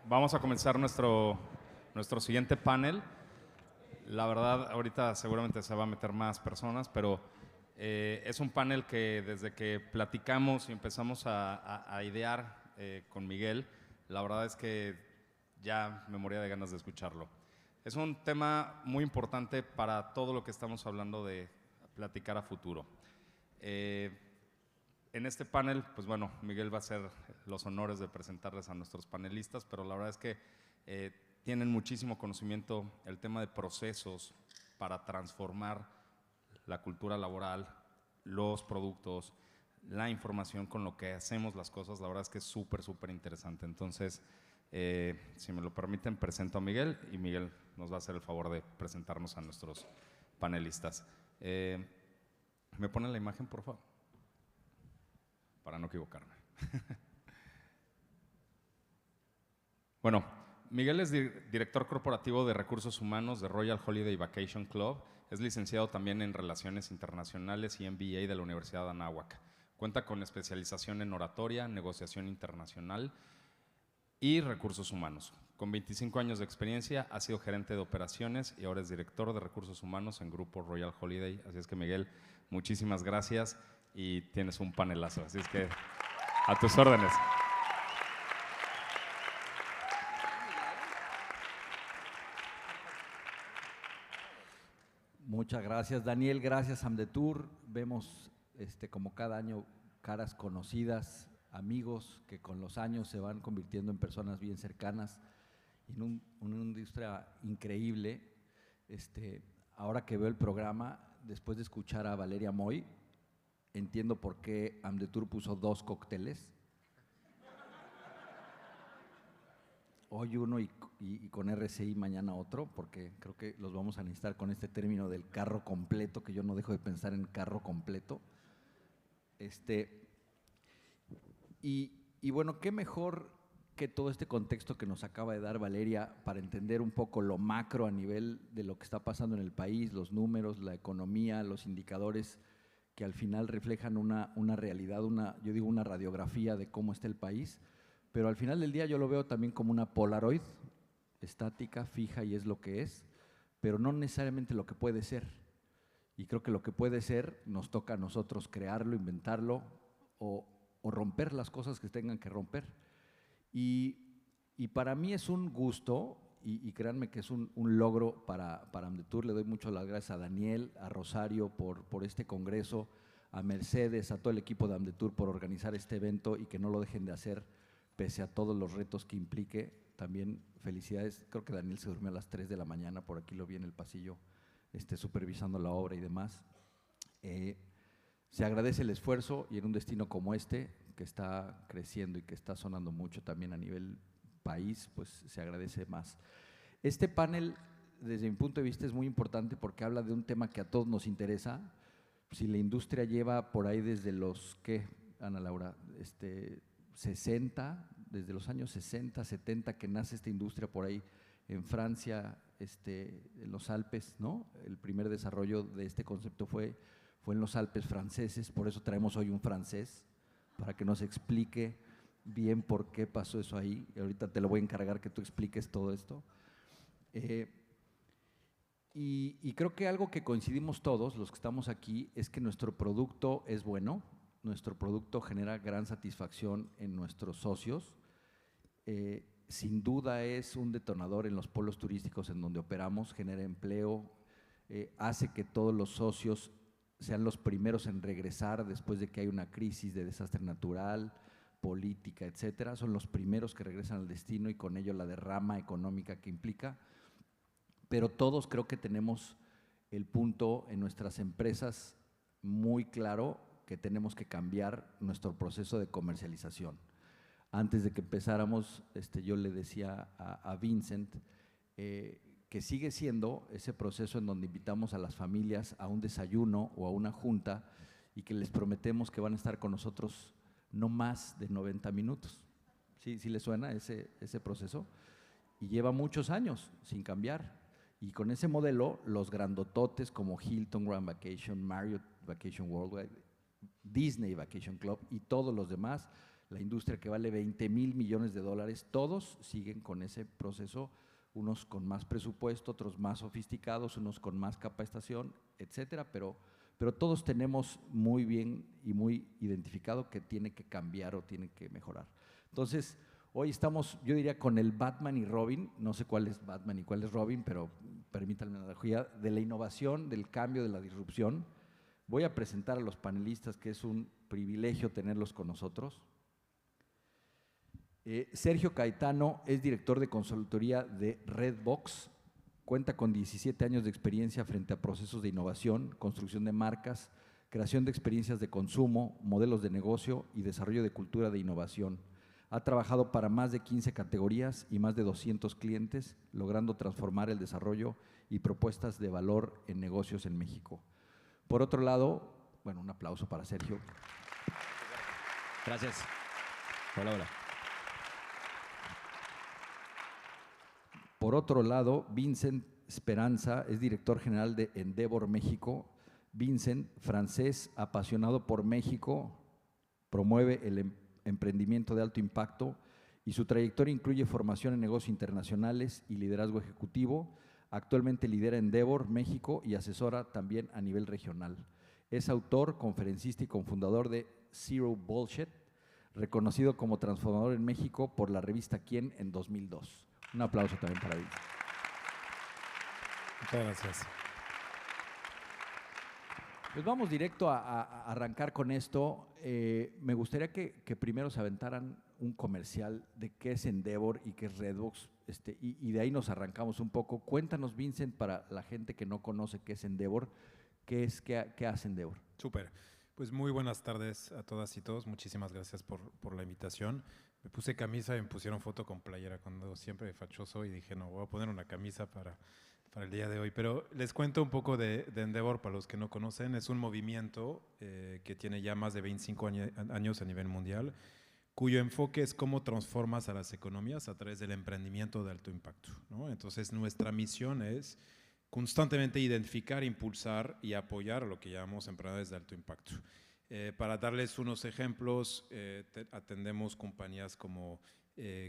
Vamos a comenzar nuestro siguiente panel. La verdad, ahorita seguramente se va a meter más personas, pero es un panel que desde que platicamos y empezamos a idear con Miguel, la verdad es que ya me moría de ganas de escucharlo. Es un tema muy importante para todo lo que estamos hablando de platicar a futuro. En este panel, pues bueno, Miguel va a hacer los honores de presentarles a nuestros panelistas, pero la verdad es que tienen muchísimo conocimiento el tema de procesos para transformar la cultura laboral, los productos, la información con lo que hacemos las cosas. La verdad es que es súper interesante. Entonces, si me lo permiten, presento a Miguel y Miguel nos va a hacer el favor de presentarnos a nuestros panelistas. ¿Me ponen la imagen, por favor? Para no equivocarme. Bueno, Miguel es director corporativo de recursos humanos de Royal Holiday Vacation Club. Es licenciado también en Relaciones Internacionales y MBA de la Universidad de Anáhuac. Cuenta con especialización en oratoria, negociación internacional y recursos humanos. Con 25 años de experiencia, ha sido gerente de operaciones y ahora es director de recursos humanos en Grupo Royal Holiday. Así es que, Miguel, muchísimas gracias y tienes un panelazo. Así es que, a tus órdenes. Muchas gracias, Daniel. Gracias, Amdetour. Vemos como cada año caras conocidas, amigos que con los años se van convirtiendo en personas bien cercanas, en una industria increíble. Ahora que veo el programa, después de escuchar a Valeria Moy, entiendo por qué Amdetour puso 2 cócteles. Hoy uno y con RCI mañana otro, porque creo que los vamos a necesitar con este término del carro completo, que yo no dejo de pensar en carro completo. Y bueno, qué mejor que todo este contexto que nos acaba de dar Valeria para entender un poco lo macro a nivel de lo que está pasando en el país, los números, la economía, los indicadores que al final reflejan una realidad, yo digo una radiografía de cómo está el país, pero al final del día yo lo veo también como una Polaroid, estática, fija y es lo que es, pero no necesariamente lo que puede ser. Y creo que lo que puede ser nos toca a nosotros crearlo, inventarlo o romper las cosas que tengan que romper. Y para mí es un gusto, y créanme que es un logro para Amdetour. Le doy mucho las gracias a Daniel, a Rosario por este congreso, a Mercedes, a todo el equipo de Amdetour por organizar este evento y que no lo dejen de hacer pese a todos los retos que implique. También felicidades, creo que Daniel se durmió a las 3 de la mañana, por aquí lo vi en el pasillo, supervisando la obra y demás. Se agradece el esfuerzo y en un destino como este, que está creciendo y que está sonando mucho también a nivel país, pues se agradece más. Este panel, desde mi punto de vista, es muy importante porque habla de un tema que a todos nos interesa. Si la industria lleva por ahí desde los, ¿qué, Ana Laura? 60, desde los años 60, 70 que nace esta industria por ahí en Francia, en los Alpes, ¿no? El primer desarrollo de este concepto fue en los Alpes franceses, por eso traemos hoy un francés, para que nos explique bien por qué pasó eso ahí. Y ahorita te lo voy a encargar que tú expliques todo esto. Y creo que algo que coincidimos todos, los que estamos aquí, es que nuestro producto es bueno, nuestro producto genera gran satisfacción en nuestros socios. Sin duda es un detonador en los polos turísticos en donde operamos, genera empleo, hace que todos los socios sean los primeros en regresar después de que hay una crisis de desastre natural, política, etcétera. Son los primeros que regresan al destino y con ello la derrama económica que implica. Pero todos creo que tenemos el punto en nuestras empresas muy claro que tenemos que cambiar nuestro proceso de comercialización. Antes de que empezáramos, yo le decía a Vincent que sigue siendo ese proceso en donde invitamos a las familias a un desayuno o a una junta y que les prometemos que van a estar con nosotros no más de 90 minutos. ¿Sí le suena ese proceso? Y lleva muchos años sin cambiar. Y con ese modelo, los grandototes como Hilton Grand Vacation, Marriott Vacation Worldwide, Disney Vacation Club y todos los demás, la industria que vale 20,000 millones de dólares, todos siguen con ese proceso, unos con más presupuesto, otros más sofisticados, unos con más capacitación, etcétera, pero todos tenemos muy bien y muy identificado que tiene que cambiar o tiene que mejorar. Entonces, hoy estamos, yo diría, con el Batman y Robin, no sé cuál es Batman y cuál es Robin, pero permítanme la analogía, de la innovación, del cambio, de la disrupción. Voy a presentar a los panelistas, que es un privilegio tenerlos con nosotros. Sergio Caetano es director de consultoría de Redbox, cuenta con 17 años de experiencia frente a procesos de innovación, construcción de marcas, creación de experiencias de consumo, modelos de negocio y desarrollo de cultura de innovación. Ha trabajado para más de 15 categorías y más de 200 clientes, logrando transformar el desarrollo y propuestas de valor en negocios en México. Por otro lado, bueno, un aplauso para Sergio. Gracias. Hola, hola. Por otro lado, Vincent Esperanza es director general de Endeavor México. Vincent, francés, apasionado por México, promueve el emprendimiento de alto impacto y su trayectoria incluye formación en negocios internacionales y liderazgo ejecutivo. Actualmente lidera Endeavor México y asesora también a nivel regional. Es autor, conferencista y cofundador de Zero Bullshit, reconocido como transformador en México por la revista Quién en 2002. Un aplauso también para él. Muchas gracias. Pues vamos directo a arrancar con esto. Me gustaría que primero se aventaran un comercial de qué es Endeavor y qué es Redbox, y de ahí nos arrancamos un poco. Cuéntanos, Vincent, para la gente que no conoce qué es Endeavor, qué hace Endeavor. Súper. Pues muy buenas tardes a todas y todos. Muchísimas gracias por la invitación. Me puse camisa y me pusieron foto con playera cuando siempre fachoso y dije, no, voy a poner una camisa para el día de hoy. Pero les cuento un poco de Endeavor para los que no conocen. Es un movimiento que tiene ya más de 25 años a nivel mundial, cuyo enfoque es cómo transformas a las economías a través del emprendimiento de alto impacto, ¿no? Entonces, nuestra misión es constantemente identificar, impulsar y apoyar a lo que llamamos emprendedores de alto impacto. Para darles unos ejemplos, atendemos compañías como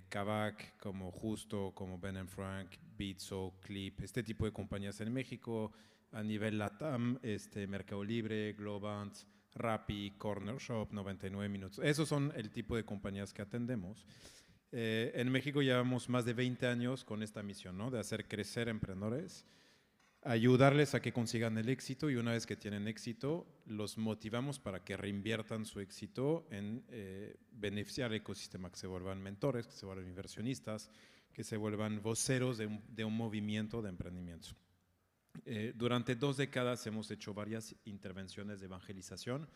Kavak, como Justo, como Ben & Frank, Bitso, Clip, este tipo de compañías en México, a nivel LATAM, Mercado Libre, Globant, Rappi, Corner Shop, 99 Minutos. Esos son el tipo de compañías que atendemos. En México llevamos más de 20 años con esta misión, ¿no? De hacer crecer emprendedores, ayudarles a que consigan el éxito y una vez que tienen éxito, los motivamos para que reinviertan su éxito en beneficiar el ecosistema, que se vuelvan mentores, que se vuelvan inversionistas, que se vuelvan voceros de un movimiento de emprendimiento. Durante 2 décadas hemos hecho varias intervenciones de evangelización.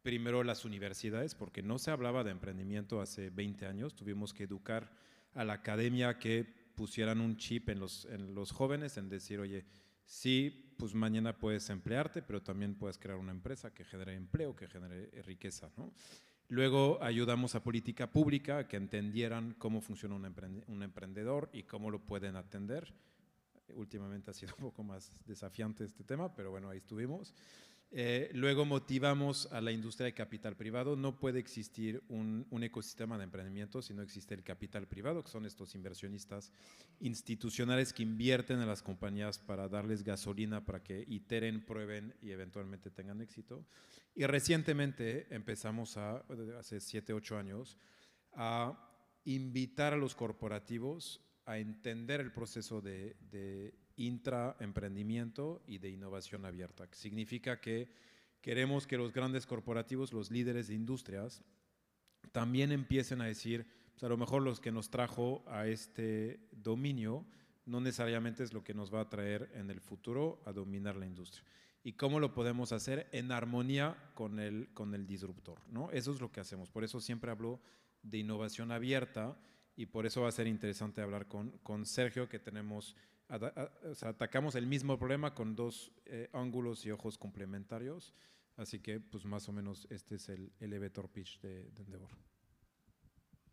Primero las universidades, porque no se hablaba de emprendimiento hace 20 años, tuvimos que educar a la academia que pusieran un chip en los jóvenes, en decir, oye, sí, pues mañana puedes emplearte, pero también puedes crear una empresa que genere empleo, que genere riqueza, ¿no? Luego ayudamos a política pública a que entendieran cómo funciona un emprendedor y cómo lo pueden atender. Últimamente ha sido un poco más desafiante este tema, pero bueno, ahí estuvimos. Luego motivamos a la industria de capital privado. No puede existir un ecosistema de emprendimiento si no existe el capital privado, que son estos inversionistas institucionales que invierten en las compañías para darles gasolina para que iteren, prueben y eventualmente tengan éxito. Y recientemente empezamos, hace 7, 8 años, a invitar a los corporativos a entender el proceso de intraemprendimiento y de innovación abierta, que significa que queremos que los grandes corporativos, los líderes de industrias, también empiecen a decir, pues a lo mejor los que nos trajo a este dominio no necesariamente es lo que nos va a traer en el futuro a dominar la industria. ¿Y cómo lo podemos hacer en armonía con el disruptor, ¿no? Eso es lo que hacemos. Por eso siempre hablo de innovación abierta y por eso va a ser interesante hablar con Sergio, que tenemos, o sea, atacamos el mismo problema con 2 ángulos y ojos complementarios. Así que, pues más o menos este es el elevator pitch de Endeavor.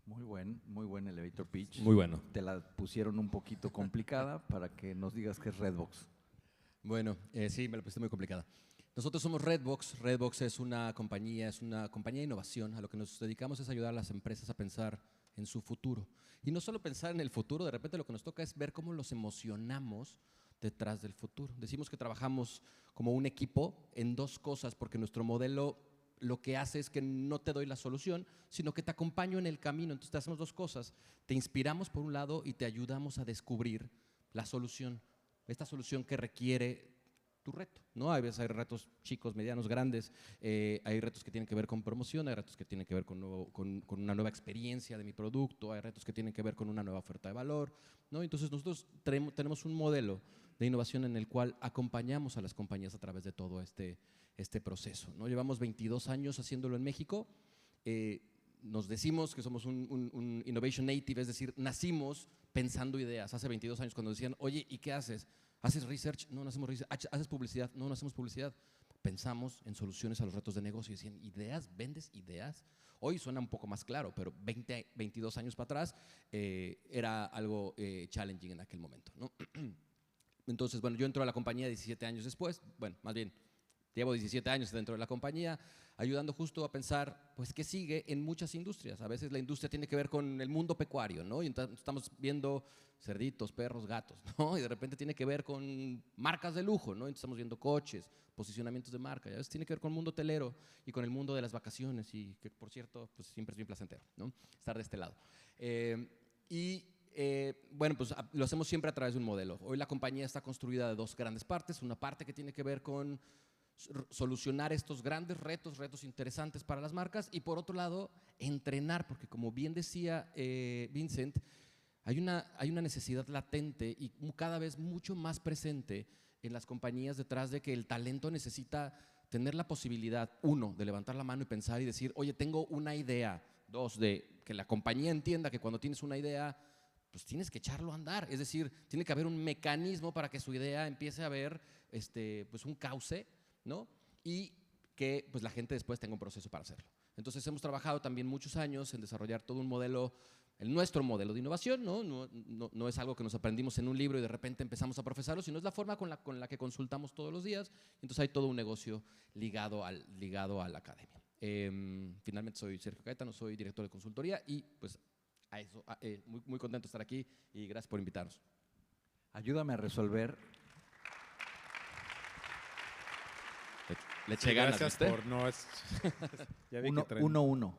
Muy buen elevator pitch. Muy bueno. Te la pusieron un poquito complicada para que nos digas qué es Redbox. Bueno, sí, me la pusiste muy complicada. Nosotros somos Redbox. Redbox es una compañía de innovación. A lo que nos dedicamos es ayudar a las empresas a pensar en su futuro. Y no solo pensar en el futuro, de repente lo que nos toca es ver cómo los emocionamos detrás del futuro. Decimos que trabajamos como un equipo en dos cosas, porque nuestro modelo lo que hace es que no te doy la solución, sino que te acompaño en el camino. Entonces te hacemos dos cosas. Te inspiramos por un lado y te ayudamos a descubrir la solución. Esta solución que requiere tu reto, ¿no? A veces hay retos chicos, medianos, grandes, hay retos que tienen que ver con promoción, hay retos que tienen que ver con una nueva experiencia de mi producto, hay retos que tienen que ver con una nueva oferta de valor, ¿no? Entonces nosotros tenemos un modelo de innovación en el cual acompañamos a las compañías a través de todo este proceso, ¿no? Llevamos 22 años haciéndolo en México. Nos decimos que somos un innovation native, es decir, nacimos pensando ideas. Hace 22 años cuando decían, oye, ¿y qué haces? ¿Haces research? No, no hacemos research. ¿Haces publicidad? No, no hacemos publicidad. Pensamos en soluciones a los retos de negocio y decían, ¿ideas? ¿Vendes ideas? Hoy suena un poco más claro, pero 22 años para atrás era algo challenging en aquel momento, ¿no? Entonces, bueno, yo entro a la compañía 17 años después, bueno, más bien, llevo 17 años dentro de la compañía, ayudando justo a pensar, pues, qué sigue en muchas industrias. A veces la industria tiene que ver con el mundo pecuario, ¿no? Y entonces estamos viendo cerditos, perros, gatos, ¿no? Y de repente tiene que ver con marcas de lujo, ¿no? Entonces estamos viendo coches, posicionamientos de marca. Y a veces tiene que ver con el mundo hotelero y con el mundo de las vacaciones y que, por cierto, pues siempre es bien placentero, ¿no? Estar de este lado. Bueno, pues lo hacemos siempre a través de un modelo. Hoy la compañía está construida de dos grandes partes. Una parte que tiene que ver con solucionar estos grandes retos interesantes para las marcas, y por otro lado, entrenar, porque como bien decía Vincent, hay una necesidad latente y cada vez mucho más presente en las compañías detrás de que el talento necesita tener la posibilidad, uno, de levantar la mano y pensar y decir, oye, tengo una idea. Dos, de que la compañía entienda que cuando tienes una idea, pues tienes que echarlo a andar. Es decir, tiene que haber un mecanismo para que su idea empiece a ver pues un cauce, ¿no? Y que pues la gente después tenga un proceso para hacerlo. Entonces hemos trabajado también muchos años en desarrollar todo un modelo, nuestro modelo de innovación, ¿no? No es algo que nos aprendimos en un libro y de repente empezamos a profesarlo, sino es la forma con la que consultamos todos los días. Entonces hay todo un negocio ligado a la academia. Finalmente soy Sergio Caetano, soy director de consultoría y pues a eso, muy contento de estar aquí y gracias por invitarnos. Ayúdame a resolver. Le eché ganas, gracias ¿viste? por no ya vi que traen- 1-1.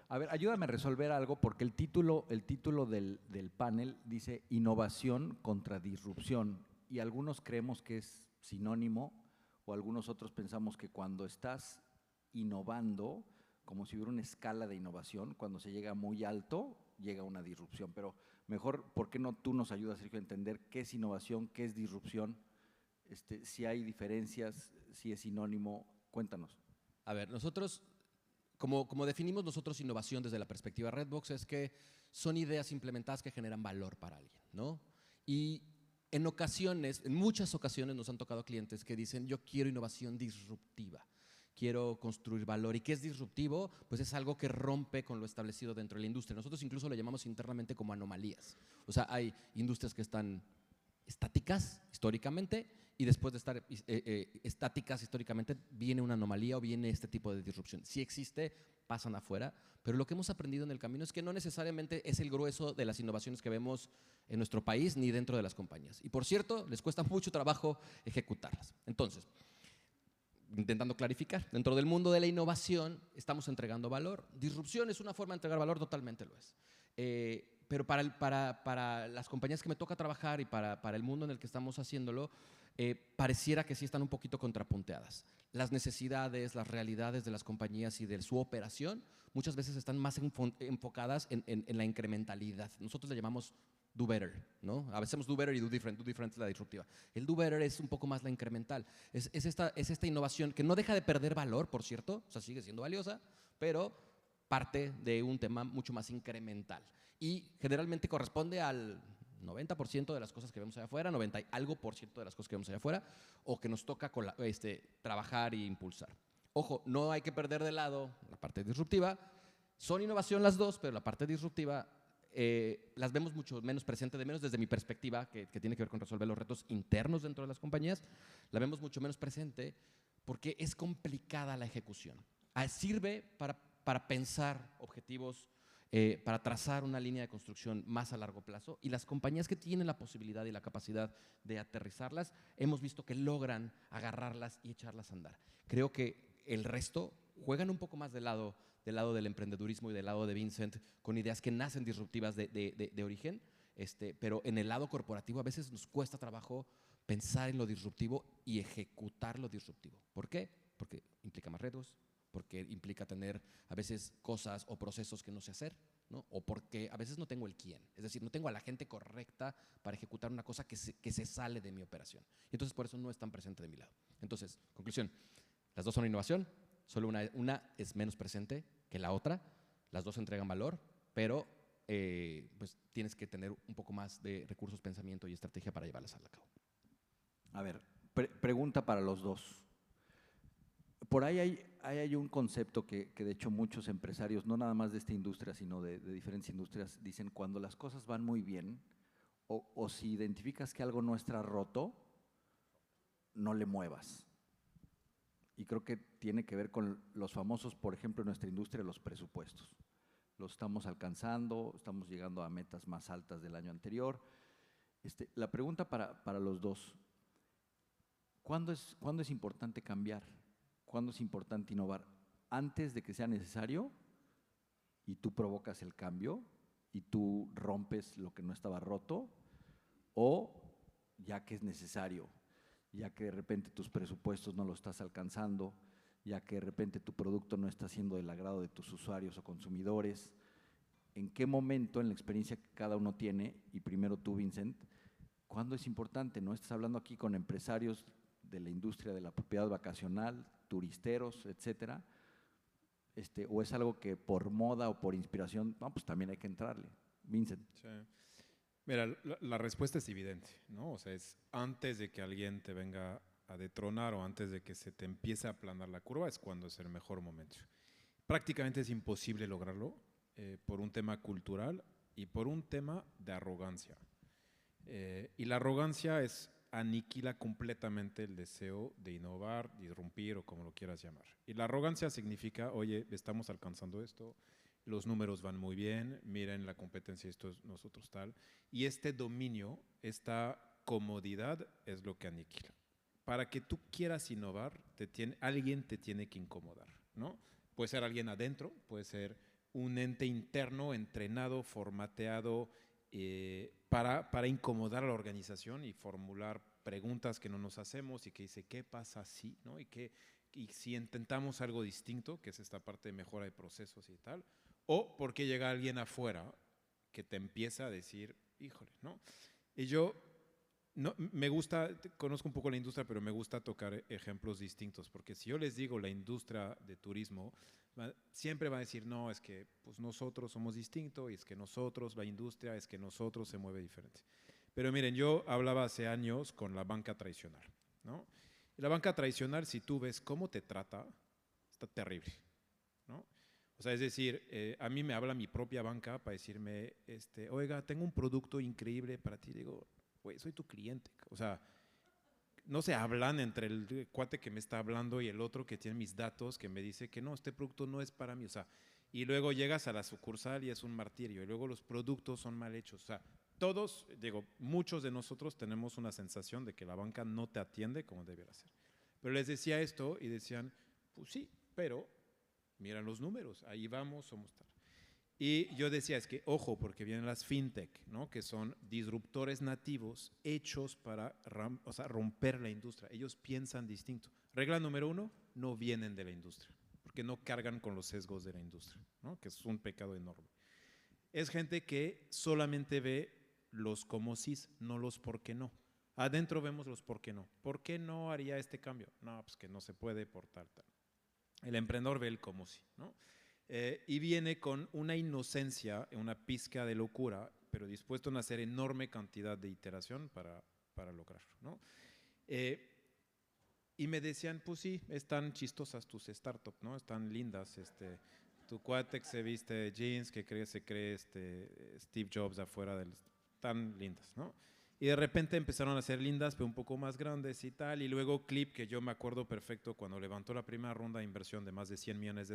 A ver, ayúdame a resolver algo porque el título del panel dice innovación contra disrupción y algunos creemos que es sinónimo o algunos otros pensamos que cuando estás innovando, como si hubiera una escala de innovación, cuando se llega muy alto, llega una disrupción. Pero mejor, ¿por qué no tú nos ayudas, Sergio, a entender qué es innovación, qué es disrupción? Si hay diferencias, si es sinónimo, cuéntanos. A ver, nosotros, como definimos nosotros innovación desde la perspectiva Redbox, es que son ideas implementadas que generan valor para alguien, ¿no? Y en muchas ocasiones nos han tocado clientes que dicen, yo quiero innovación disruptiva, quiero construir valor. ¿Y qué es disruptivo? Pues es algo que rompe con lo establecido dentro de la industria. Nosotros incluso lo llamamos internamente como anomalías. O sea, hay industrias que están estáticas históricamente y después de estar estáticas históricamente viene una anomalía o viene este tipo de disrupción. Si existe, pasan afuera, pero lo que hemos aprendido en el camino es que no necesariamente es el grueso de las innovaciones que vemos en nuestro país ni dentro de las compañías. Y por cierto, les cuesta mucho trabajo ejecutarlas. Entonces, intentando clarificar, dentro del mundo de la innovación estamos entregando valor. Disrupción es una forma de entregar valor, totalmente lo es. Pero para las compañías que me toca trabajar y para el mundo en el que estamos haciéndolo, pareciera que sí están un poquito contrapunteadas. Las necesidades, las realidades de las compañías y de su operación muchas veces están más enfocadas en la incrementalidad. Nosotros le llamamos do better, ¿no? A veces hacemos do better y do different. Do different es la disruptiva. El do better es un poco más la incremental. Es esta innovación que no deja de perder valor, por cierto, o sea, sigue siendo valiosa, pero parte de un tema mucho más incremental. Y generalmente corresponde al 90% de las cosas que vemos allá afuera, 90 y algo por ciento de las cosas que vemos allá afuera, o que nos toca trabajar e impulsar. Ojo, no hay que perder de lado la parte disruptiva. Son innovación las dos, pero la parte disruptiva las vemos mucho menos presente, de menos desde mi perspectiva, que tiene que ver con resolver los retos internos dentro de las compañías, la vemos mucho menos presente porque es complicada la ejecución. Sirve para pensar objetivos, para trazar una línea de construcción más a largo plazo, y las compañías que tienen la posibilidad y la capacidad de aterrizarlas, hemos visto que logran agarrarlas y echarlas a andar. Creo que el resto juegan un poco más del lado del emprendedurismo y del lado de Vincent, con ideas que nacen disruptivas de origen, pero en el lado corporativo a veces nos cuesta trabajo pensar en lo disruptivo y ejecutar lo disruptivo. ¿Por qué? Porque implica más retos, porque implica tener a veces cosas o procesos que no sé hacer, ¿no? O porque a veces no tengo el quién, es decir, no tengo a la gente correcta para ejecutar una cosa que se sale de mi operación. Y entonces por eso no es tan presente de mi lado. Entonces, conclusión, las dos son innovación, solo una es menos presente que la otra, las dos entregan valor, pero pues tienes que tener un poco más de recursos, pensamiento y estrategia para llevarlas a cabo. A ver, pregunta para los dos. Por ahí hay un concepto que de hecho muchos empresarios, no nada más de esta industria, sino de diferentes industrias, dicen cuando las cosas van muy bien o si identificas que algo no está roto, no le muevas. Y creo que tiene que ver con los famosos, por ejemplo, en nuestra industria, los presupuestos. Los estamos alcanzando, estamos llegando a metas más altas del año anterior. La pregunta para los dos, ¿cuándo es importante cambiar? ¿Cuándo es importante innovar? ¿Antes de que sea necesario y tú provocas el cambio y tú rompes lo que no estaba roto? ¿O ya que es necesario, ya que de repente tus presupuestos no los estás alcanzando, ya que de repente tu producto no está siendo del agrado de tus usuarios o consumidores? ¿En qué momento en la experiencia que cada uno tiene, y primero tú, Vincent, cuándo es importante? ¿No? Estás hablando aquí con empresarios de la industria de la propiedad vacacional, turisteros, etcétera, o es algo que por moda o por inspiración, no, pues también hay que entrarle. Vincent. Sí. Mira, la respuesta es evidente, ¿no? O sea, es antes de que alguien te venga a detronar o antes de que se te empiece a aplanar la curva, es cuando es el mejor momento. Prácticamente es imposible lograrlo por un tema cultural y por un tema de arrogancia. Y la arrogancia aniquila completamente el deseo de innovar, disrumpir o como lo quieras llamar. Y la arrogancia significa, oye, estamos alcanzando esto, los números van muy bien, miren la competencia, esto es nosotros tal. Y este dominio, esta comodidad es lo que aniquila. Para que tú quieras innovar, alguien te tiene que incomodar, ¿no? Puede ser alguien adentro, puede ser un ente interno, entrenado, formateado, para incomodar a la organización y formular preguntas que no nos hacemos y que dice, ¿qué pasa si? ¿No? Y si intentamos algo distinto, que es esta parte de mejora de procesos y tal, o porque llega alguien afuera que te empieza a decir, híjole, ¿no? Y yo me gusta, conozco un poco la industria, pero me gusta tocar ejemplos distintos, porque si yo les digo la industria de turismo, siempre va a decir, no, es que pues nosotros somos distintos, y es que nosotros, la industria, es que nosotros se mueve diferente. Pero miren, yo hablaba hace años con la banca tradicional, ¿no? Y la banca tradicional, si tú ves cómo te trata, está terrible, ¿no? O sea, es decir, a mí me habla mi propia banca para decirme, oiga, tengo un producto increíble para ti. Digo, güey, soy tu cliente. O sea, no se hablan entre el cuate que me está hablando y el otro que tiene mis datos, que me dice que no, este producto no es para mí. O sea, y luego llegas a la sucursal y es un martirio. Y luego los productos son mal hechos. O sea, todos, digo, muchos de nosotros tenemos una sensación de que la banca no te atiende como debiera ser. Pero les decía esto y decían, pues sí, pero miran los números, ahí vamos, somos tal. Y yo decía, es que ojo, porque vienen las fintech, ¿no? Que son disruptores nativos hechos para romper la industria. Ellos piensan distinto. Regla número 1, no vienen de la industria, porque no cargan con los sesgos de la industria, ¿no? Que es un pecado enorme. Es gente que solamente ve los cómo sí, no los por qué no. Adentro vemos los por qué no. ¿Por qué no haría este cambio? No, pues que no se puede por tal. El emprendedor ve el cómo sí, ¿no? Y viene con una inocencia, una pizca de locura, pero dispuesto a hacer enorme cantidad de iteración para lograrlo, ¿no? Y me decían, pues sí, están chistosas tus startups, ¿no? Están lindas, tu cuate que se viste de jeans, que se cree Steve Jobs afuera tan lindas, ¿no? Y de repente empezaron a ser lindas, pero un poco más grandes y tal. Y luego Clip, que yo me acuerdo perfecto cuando levantó la primera ronda de inversión de más de $100 millones.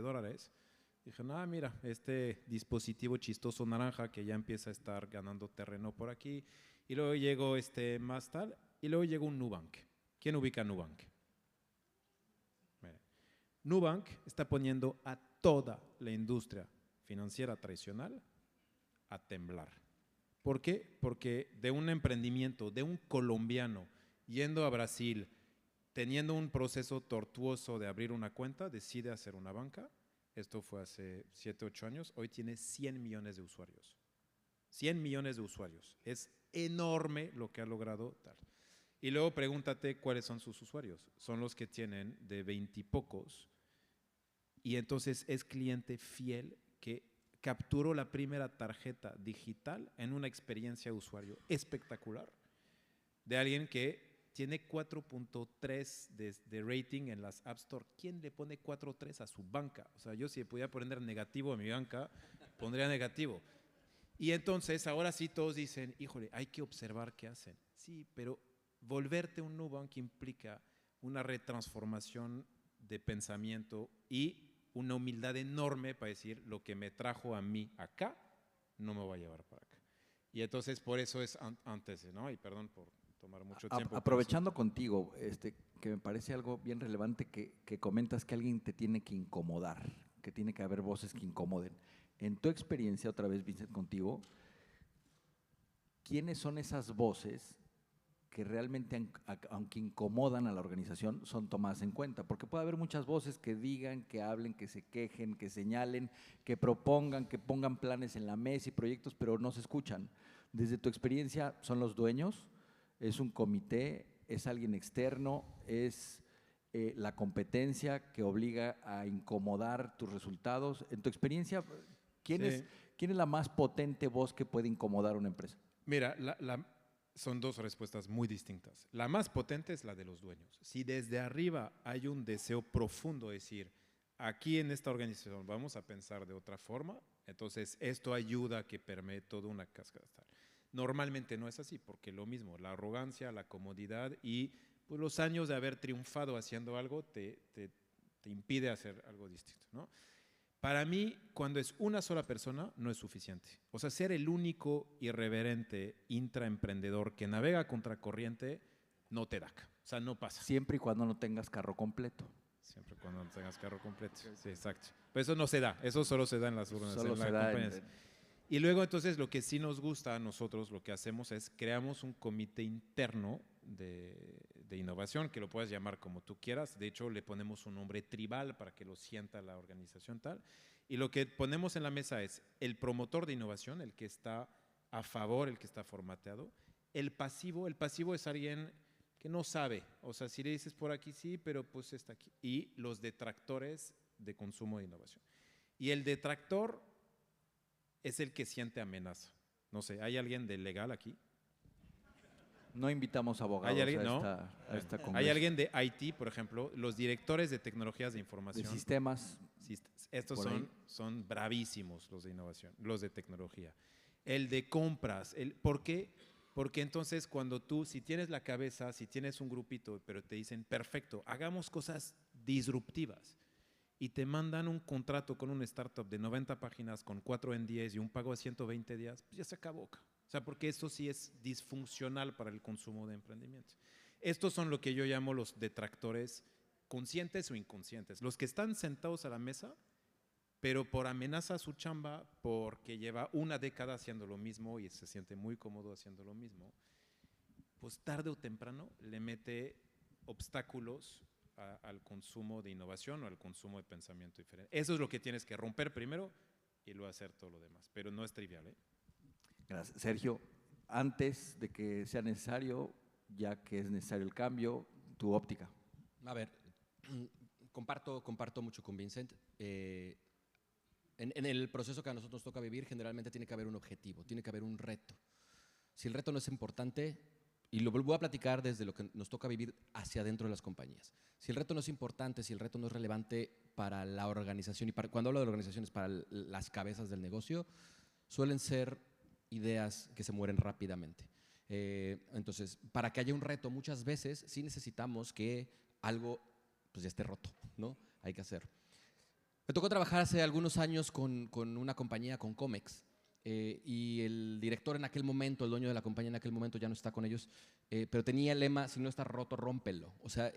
Dije, mira, este dispositivo chistoso naranja que ya empieza a estar ganando terreno por aquí. Y luego llegó más tal. Y luego llegó un Nubank. ¿Quién ubica Nubank? Mira, Nubank está poniendo a toda la industria financiera tradicional a temblar. ¿Por qué? Porque de un emprendimiento, de un colombiano yendo a Brasil, teniendo un proceso tortuoso de abrir una cuenta, decide hacer una banca. Esto fue hace 7, 8 años. Hoy tiene 100 millones de usuarios. 100 millones de usuarios. Es enorme lo que ha logrado tal. Y luego pregúntate cuáles son sus usuarios. Son los que tienen de 20 y pocos. Y entonces es cliente fiel que capturó la primera tarjeta digital en una experiencia de usuario espectacular de alguien que tiene 4.3 de rating en las App Store. ¿Quién le pone 4.3 a su banca? O sea, yo si pudiera poner negativo a mi banca, pondría negativo. Y entonces, ahora sí todos dicen, híjole, hay que observar qué hacen. Sí, pero volverte un Nubank implica una retransformación de pensamiento y una humildad enorme para decir lo que me trajo a mí acá, no me va a llevar para acá. Y entonces por eso es antes, ¿no? Y perdón por tomar mucho tiempo. Aprovechando contigo, que me parece algo bien relevante que comentas que alguien te tiene que incomodar, que tiene que haber voces que incomoden. En tu experiencia, otra vez, Vincent, contigo, ¿quiénes son esas voces que realmente, aunque incomodan a la organización, son tomadas en cuenta? Porque puede haber muchas voces que digan, que hablen, que se quejen, que señalen, que propongan, que pongan planes en la mesa y proyectos, pero no se escuchan. Desde tu experiencia, ¿son los dueños? ¿Es un comité? ¿Es alguien externo? ¿Es la competencia que obliga a incomodar tus resultados? En tu experiencia, ¿quién es la más potente voz que puede incomodar a una empresa? Mira, son dos respuestas muy distintas. La más potente es la de los dueños. Si desde arriba hay un deseo profundo de decir, aquí en esta organización vamos a pensar de otra forma, entonces esto ayuda a que permee toda una cascada. Normalmente no es así, porque lo mismo, la arrogancia, la comodidad y pues, los años de haber triunfado haciendo algo te impide hacer algo distinto, ¿no? Para mí, cuando es una sola persona, no es suficiente. O sea, ser el único irreverente intraemprendedor que navega contracorriente no te da. O sea, no pasa. Siempre y cuando no tengas carro completo. Siempre y cuando no tengas carro completo. Sí, exacto. Pero eso no se da. Eso solo se da en las urnas. Solo se da Y luego, entonces, lo que sí nos gusta a nosotros, lo que hacemos es creamos un comité interno de innovación, que lo puedes llamar como tú quieras. De hecho, le ponemos un nombre tribal para que lo sienta la organización tal. Y lo que ponemos en la mesa es el promotor de innovación, el que está a favor, el que está formateado. El pasivo es alguien que no sabe. O sea, si le dices por aquí sí, pero pues está aquí. Y los detractores de consumo de innovación. Y el detractor es el que siente amenaza. No sé, ¿hay alguien de legal aquí? No invitamos abogados ¿Hay alguien? a esta congreso. ¿Hay alguien de IT, por ejemplo? Los directores de tecnologías de información. De sistemas. Estos son bravísimos los de innovación, los de tecnología. El de compras. ¿Por qué? Porque entonces cuando tú, si tienes la cabeza, si tienes un grupito, pero te dicen, perfecto, hagamos cosas disruptivas, y te mandan un contrato con una startup de 90 páginas con 4 NDAs y un pago de 120 días, pues ya se acabó. O sea, porque eso sí es disfuncional para el consumo de emprendimientos. Estos son lo que yo llamo los detractores conscientes o inconscientes. Los que están sentados a la mesa, pero por amenaza a su chamba, porque lleva una década haciendo lo mismo y se siente muy cómodo haciendo lo mismo, pues tarde o temprano le mete obstáculos al consumo de innovación o al consumo de pensamiento diferente. Eso es lo que tienes que romper primero y luego hacer todo lo demás. Pero no es trivial, ¿eh? Gracias. Sergio, antes de que sea necesario, ya que es necesario el cambio, tu óptica. A ver, comparto mucho con Vincent. En el proceso que a nosotros nos toca vivir, generalmente tiene que haber un objetivo, tiene que haber un reto. Si el reto no es importante, Y lo voy a platicar desde lo que nos toca vivir hacia adentro de las compañías. Si el reto no es importante, si el reto no es relevante para la organización, y cuando hablo de organizaciones, para las cabezas del negocio, suelen ser ideas que se mueren rápidamente. Entonces, para que haya un reto, muchas veces sí necesitamos que algo pues, ya esté roto, ¿no? Hay que hacer. Me tocó trabajar hace algunos años con una compañía, con Comex, y el director en aquel momento, el dueño de la compañía en aquel momento ya no está con ellos, pero tenía el lema, si no está roto, rómpelo. O sea,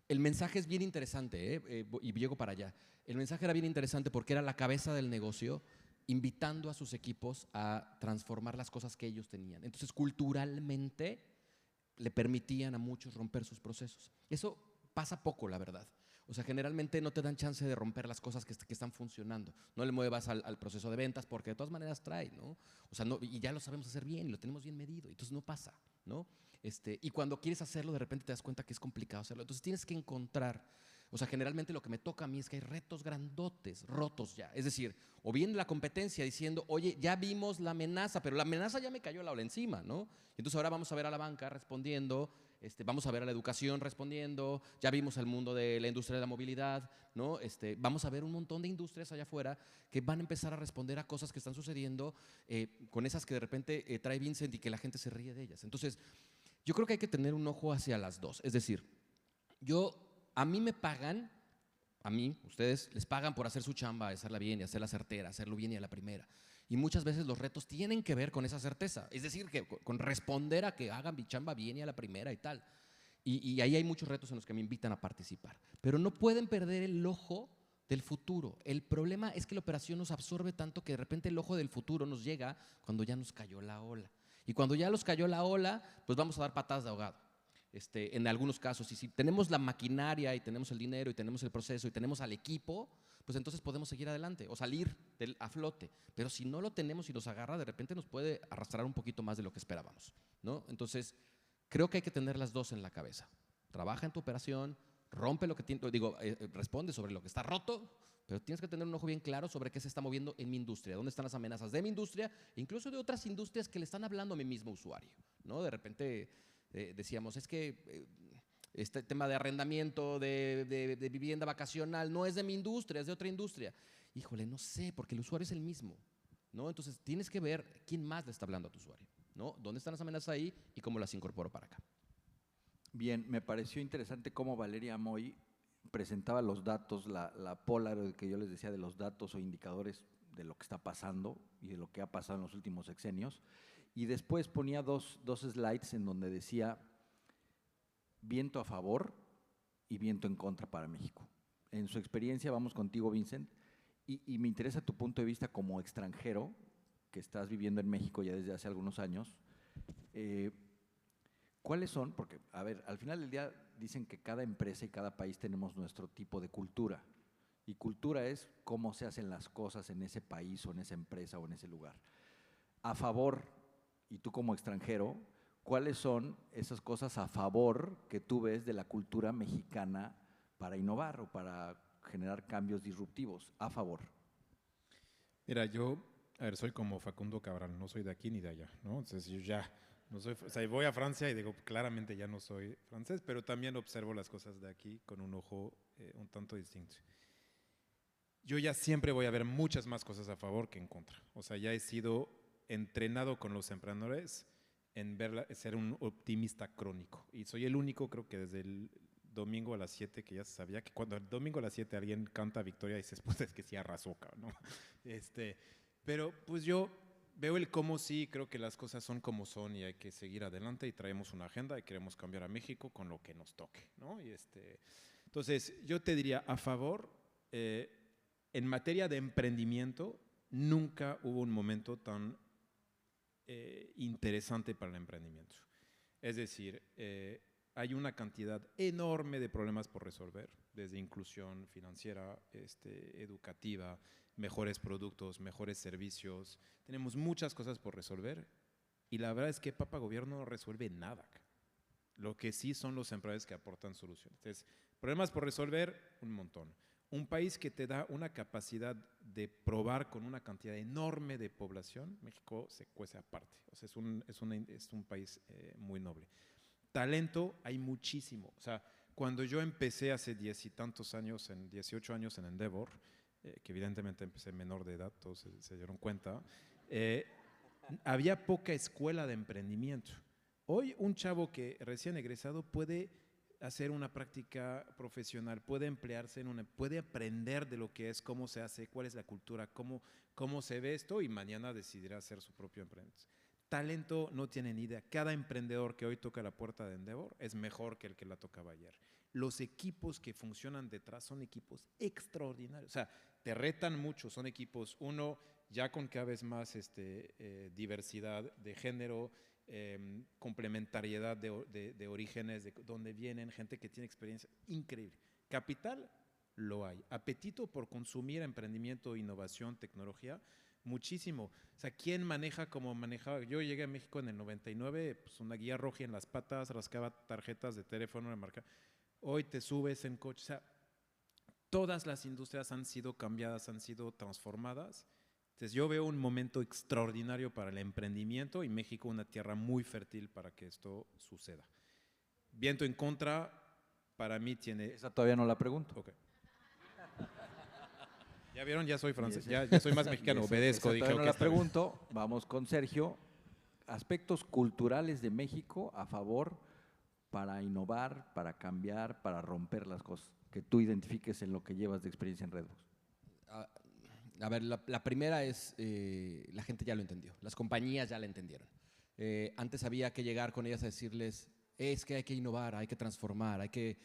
el mensaje es bien interesante, y llego para allá. El mensaje era bien interesante porque era la cabeza del negocio invitando a sus equipos a transformar las cosas que ellos tenían. Entonces, culturalmente, le permitían a muchos romper sus procesos. Eso pasa poco, la verdad. O sea, generalmente no te dan chance de romper las cosas que están funcionando. No le muevas al proceso de ventas porque de todas maneras trae, ¿no? O sea, y ya lo sabemos hacer bien y lo tenemos bien medido. Entonces no pasa, ¿no? Y cuando quieres hacerlo, de repente te das cuenta que es complicado hacerlo. Entonces tienes que encontrar, o sea, generalmente lo que me toca a mí es que hay retos grandotes, rotos ya. Es decir, o viene la competencia diciendo, oye, ya vimos la amenaza, pero la amenaza ya me cayó la ola encima, ¿no? Entonces ahora vamos a ver a la banca respondiendo, vamos a ver a la educación respondiendo, ya vimos el mundo de la industria de la movilidad, ¿no? Vamos a ver un montón de industrias allá afuera que van a empezar a responder a cosas que están sucediendo con esas que de repente trae Vincent y que la gente se ríe de ellas. Entonces, yo creo que hay que tener un ojo hacia las dos. Es decir, a mí me pagan, a mí, ustedes les pagan por hacer su chamba, hacerla bien y hacerla certera, hacerlo bien y a la primera. Y muchas veces los retos tienen que ver con esa certeza. Es decir, que con responder a que hagan mi chamba bien y a la primera y tal. Y ahí hay muchos retos en los que me invitan a participar. Pero no pueden perder el ojo del futuro. El problema es que la operación nos absorbe tanto que de repente el ojo del futuro nos llega cuando ya nos cayó la ola. Y cuando ya nos cayó la ola, pues vamos a dar patadas de ahogado. En algunos casos. Y si tenemos la maquinaria y tenemos el dinero y tenemos el proceso y tenemos al equipo, pues entonces podemos seguir adelante o salir a flote. Pero si no lo tenemos y nos agarra, de repente nos puede arrastrar un poquito más de lo que esperábamos, ¿no? Entonces, creo que hay que tener las dos en la cabeza. Trabaja en tu operación, rompe lo que responde sobre lo que está roto, pero tienes que tener un ojo bien claro sobre qué se está moviendo en mi industria, dónde están las amenazas de mi industria, incluso de otras industrias que le están hablando a mi mismo usuario, ¿no? De repente decíamos, es que este tema de arrendamiento de vivienda vacacional no es de mi industria, es de otra industria. Híjole, no sé, porque el usuario es el mismo, ¿no? Entonces tienes que ver quién más le está hablando a tu usuario, ¿no? ¿Dónde están las amenazas ahí y cómo las incorporo para acá? Bien, me pareció interesante cómo Valeria Moy presentaba los datos, la Polaroid que yo les decía de los datos o indicadores de lo que está pasando y de lo que ha pasado en los últimos sexenios. Y después ponía dos slides en donde decía viento a favor y viento en contra para México. En su experiencia, vamos contigo, Vincent, y me interesa tu punto de vista como extranjero, que estás viviendo en México ya desde hace algunos años. ¿Cuáles son? Porque, a ver, al final del día dicen que cada empresa y cada país tenemos nuestro tipo de cultura. Y cultura es cómo se hacen las cosas en ese país o en esa empresa o en ese lugar. A favor, y tú como extranjero, ¿cuáles son esas cosas a favor que tú ves de la cultura mexicana para innovar o para generar cambios disruptivos? A favor. Mira, soy como Facundo Cabral, no soy de aquí ni de allá, ¿no? Entonces yo ya no soy, o sea, voy a Francia y digo, claramente ya no soy francés, pero también observo las cosas de aquí con un ojo un tanto distinto. Yo ya siempre voy a ver muchas más cosas a favor que en contra. O sea, ya he sido entrenado con los emprendedores en ser un optimista crónico. Y soy el único, creo que desde el domingo a las 7, que ya se sabía que cuando el domingo a las 7 alguien canta victoria y dices, pues es que sí arrasó, ¿no? Pero pues yo veo el cómo sí, creo que las cosas son como son y hay que seguir adelante y traemos una agenda y queremos cambiar a México con lo que nos toque, ¿no? Entonces, yo te diría a favor, en materia de emprendimiento, nunca hubo un momento tan interesante para el emprendimiento. Es decir, hay una cantidad enorme de problemas por resolver, desde inclusión financiera, educativa, mejores productos, mejores servicios. Tenemos muchas cosas por resolver y la verdad es que Papa Gobierno no resuelve nada. Lo que sí son los empresarios que aportan soluciones. Entonces, problemas por resolver, un montón. un país que te da una capacidad de probar con una cantidad enorme de población, México se cuece aparte. O sea, es un país muy noble. Talento hay muchísimo. O sea, cuando yo empecé hace 10 y tantos años, 18 años en Endeavor, que evidentemente empecé menor de edad, todos se dieron cuenta, había poca escuela de emprendimiento. Hoy un chavo que recién egresado puede hacer una práctica profesional, puede emplearse puede aprender de lo que es, cómo se hace, cuál es la cultura, cómo se ve esto y mañana decidirá hacer su propio emprendimiento. Talento no tiene ni idea. Cada emprendedor que hoy toca la puerta de Endeavor es mejor que el que la tocaba ayer. Los equipos que funcionan detrás son equipos extraordinarios. O sea, te retan mucho, son equipos, uno, ya con cada vez más diversidad de género, complementariedad de orígenes, de dónde vienen, gente que tiene experiencia increíble. Capital, lo hay. Apetito por consumir emprendimiento, innovación, tecnología, muchísimo. O sea, ¿quién maneja como manejaba? Yo llegué a México en el 99, pues una guía roja en las patas, rascaba tarjetas de teléfono de marca. Hoy te subes en coche. O sea, todas las industrias han sido cambiadas, han sido transformadas. Entonces yo veo un momento extraordinario para el emprendimiento y México una tierra muy fértil para que esto suceda. Viento en contra, para mí tiene… Esa todavía no la pregunto. Okay. ¿Ya vieron? Ya soy francés, ya soy más mexicano, obedezco. Dije, no la pregunto, vamos con Sergio. Aspectos culturales de México a favor para innovar, para cambiar, para romper las cosas, que tú identifiques en lo que llevas de experiencia en Redbox. A ver, la primera es, la gente ya lo entendió, las compañías ya la entendieron. Antes había que llegar con ellas a decirles, es que hay que innovar, hay que transformar, hay que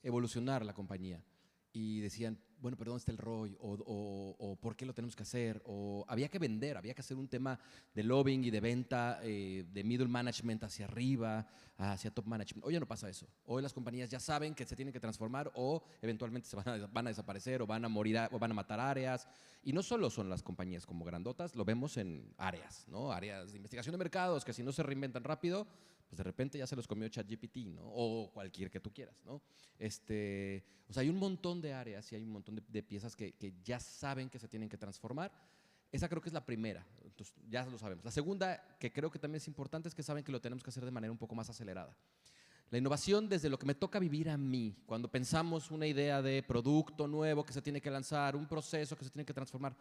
evolucionar la compañía. Y decían, bueno, pero ¿dónde está el ROI? O ¿por qué lo tenemos que hacer? O había que vender, había que hacer un tema de lobbying y de venta, de middle management hacia arriba, hacia top management. Hoy ya no pasa eso. Hoy las compañías ya saben que se tienen que transformar o eventualmente van a desaparecer o van a morir o van a matar áreas. Y no solo son las compañías como grandotas, lo vemos en áreas, ¿no? Áreas de investigación de mercados que si no se reinventan rápido, pues de repente ya se los comió ChatGPT, ¿no? O cualquier que tú quieras, ¿no? O sea, hay un montón de áreas y hay un montón de piezas que ya saben que se tienen que transformar. Esa creo que es la primera, entonces ya lo sabemos. La segunda, que creo que también es importante, es que saben que lo tenemos que hacer de manera un poco más acelerada. La innovación, desde lo que me toca vivir a mí, cuando pensamos una idea de producto nuevo que se tiene que lanzar, un proceso que se tiene que transformar,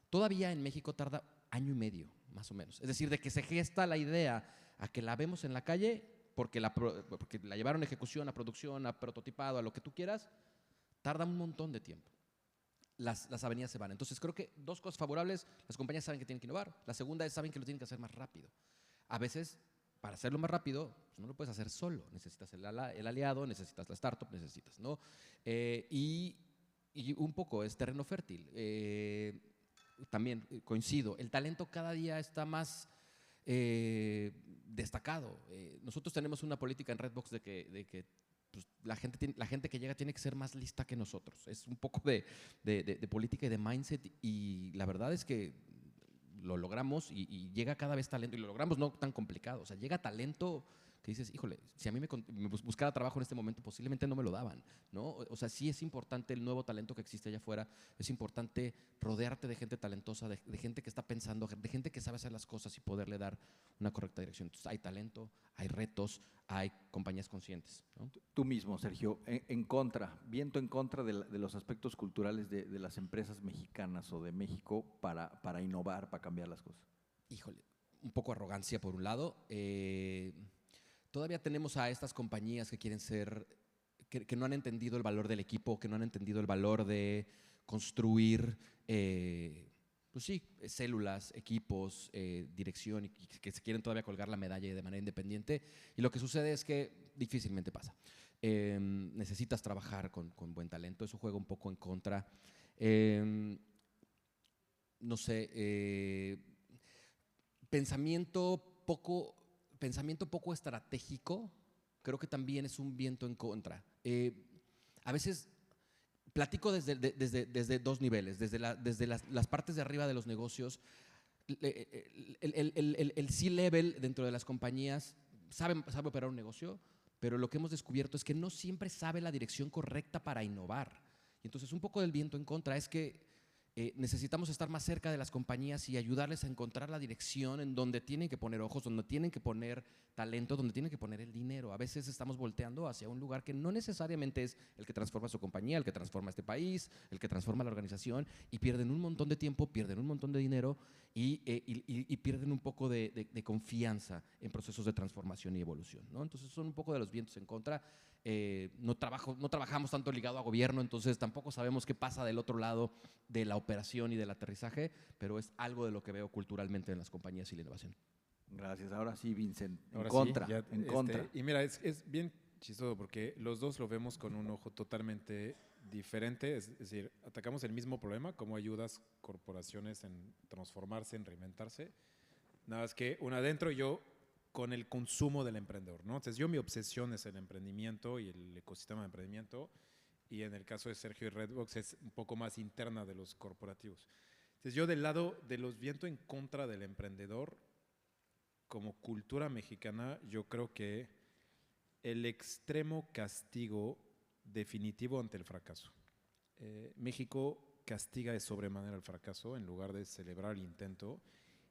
todavía en México tarda año y medio, más o menos. Es decir, de que se gesta la idea a que la vemos en la calle, porque la llevaron a ejecución, a producción, a prototipado, a lo que tú quieras, tarda un montón de tiempo. Las avenidas se van. Entonces creo que dos cosas favorables, las compañías saben que tienen que innovar, la segunda es saben que lo tienen que hacer más rápido. A veces, para hacerlo más rápido, pues no lo puedes hacer solo, necesitas el aliado, necesitas la startup, necesitas, ¿no? Y un poco es terreno fértil. También coincido, el talento cada día está más destacado. Nosotros tenemos una política en Redbox de que pues, la gente que llega tiene que ser más lista que nosotros. Es un poco de política y de mindset y la verdad es que lo logramos y llega cada vez talento y lo logramos no tan complicado. O sea, llega talento que dices, híjole, si a mí me buscara trabajo en este momento posiblemente no me lo daban, ¿no? O sea, sí es importante el nuevo talento que existe allá afuera, es importante rodearte de gente talentosa, de gente que está pensando, de gente que sabe hacer las cosas y poderle dar una correcta dirección. Entonces, hay talento, hay retos, hay compañías conscientes, ¿no? Tú mismo, Sergio, viento en contra de los aspectos culturales de las empresas mexicanas o de México para innovar, para cambiar las cosas. Híjole, un poco arrogancia por un lado. Todavía tenemos a estas compañías que quieren ser, que no han entendido el valor del equipo, que no han entendido el valor de construir, pues sí, células, equipos, dirección, y que se quieren todavía colgar la medalla de manera independiente. Y lo que sucede es que difícilmente pasa. Necesitas trabajar con buen talento, eso juega un poco en contra. No sé, pensamiento poco estratégico, creo que también es un viento en contra. A veces platico desde dos niveles, desde las partes de arriba de los negocios. El C-level dentro de las compañías sabe operar un negocio, pero lo que hemos descubierto es que no siempre sabe la dirección correcta para innovar. Y entonces un poco del viento en contra es que necesitamos estar más cerca de las compañías y ayudarles a encontrar la dirección en donde tienen que poner ojos, donde tienen que poner talento, donde tienen que poner el dinero. A veces estamos volteando hacia un lugar que no necesariamente es el que transforma su compañía, el que transforma este país, el que transforma la organización, y pierden un montón de tiempo, pierden un montón de dinero y pierden un poco de confianza en procesos de transformación y evolución, ¿no? Entonces son un poco de los vientos en contra. No trabajamos tanto ligado a gobierno, entonces tampoco sabemos qué pasa del otro lado de la operación y del aterrizaje, pero es algo de lo que veo culturalmente en las compañías y la innovación. Gracias. Ahora sí, Vincent, en Ahora sí, contra, ya, en contra. Y mira, es bien chistoso porque los dos lo vemos con un ojo totalmente diferente. Es decir, atacamos el mismo problema, cómo ayudas corporaciones en transformarse, en reinventarse. Nada más que una adentro y yo con el consumo del emprendedor, ¿no? Entonces, mi obsesión es el emprendimiento y el ecosistema de emprendimiento, y en el caso de Sergio y Redbox es un poco más interna de los corporativos. Entonces, yo del lado de los viento en contra del emprendedor, como cultura mexicana, yo creo que el extremo castigo definitivo ante el fracaso. México castiga de sobremanera el fracaso en lugar de celebrar el intento,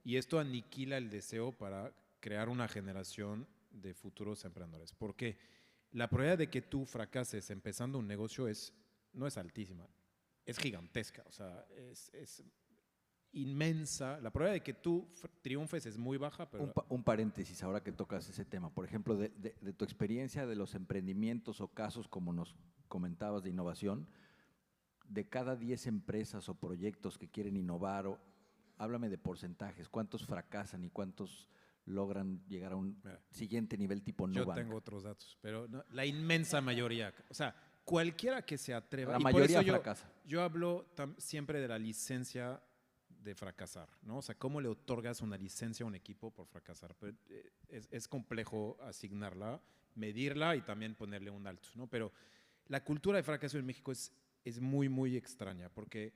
y esto aniquila el deseo para crear una generación de futuros emprendedores. Porque la probabilidad de que tú fracases empezando un negocio no es altísima, es gigantesca, o sea, es inmensa. La probabilidad de que tú triunfes es muy baja, pero... Un paréntesis ahora que tocas ese tema. Por ejemplo, de tu experiencia de los emprendimientos o casos como nos comentabas de innovación, de cada 10 empresas o proyectos que quieren innovar, háblame de porcentajes, ¿cuántos fracasan y cuántos logran llegar a un siguiente nivel tipo Nubank? Yo tengo otros datos, pero no, la inmensa mayoría, o sea, cualquiera que se atreva. La y mayoría por eso fracasa. Yo hablo siempre de la licencia de fracasar, ¿no? O sea, cómo le otorgas una licencia a un equipo por fracasar. Pero es complejo asignarla, medirla y también ponerle un alto, ¿no? Pero la cultura de fracaso en México es muy, muy extraña, porque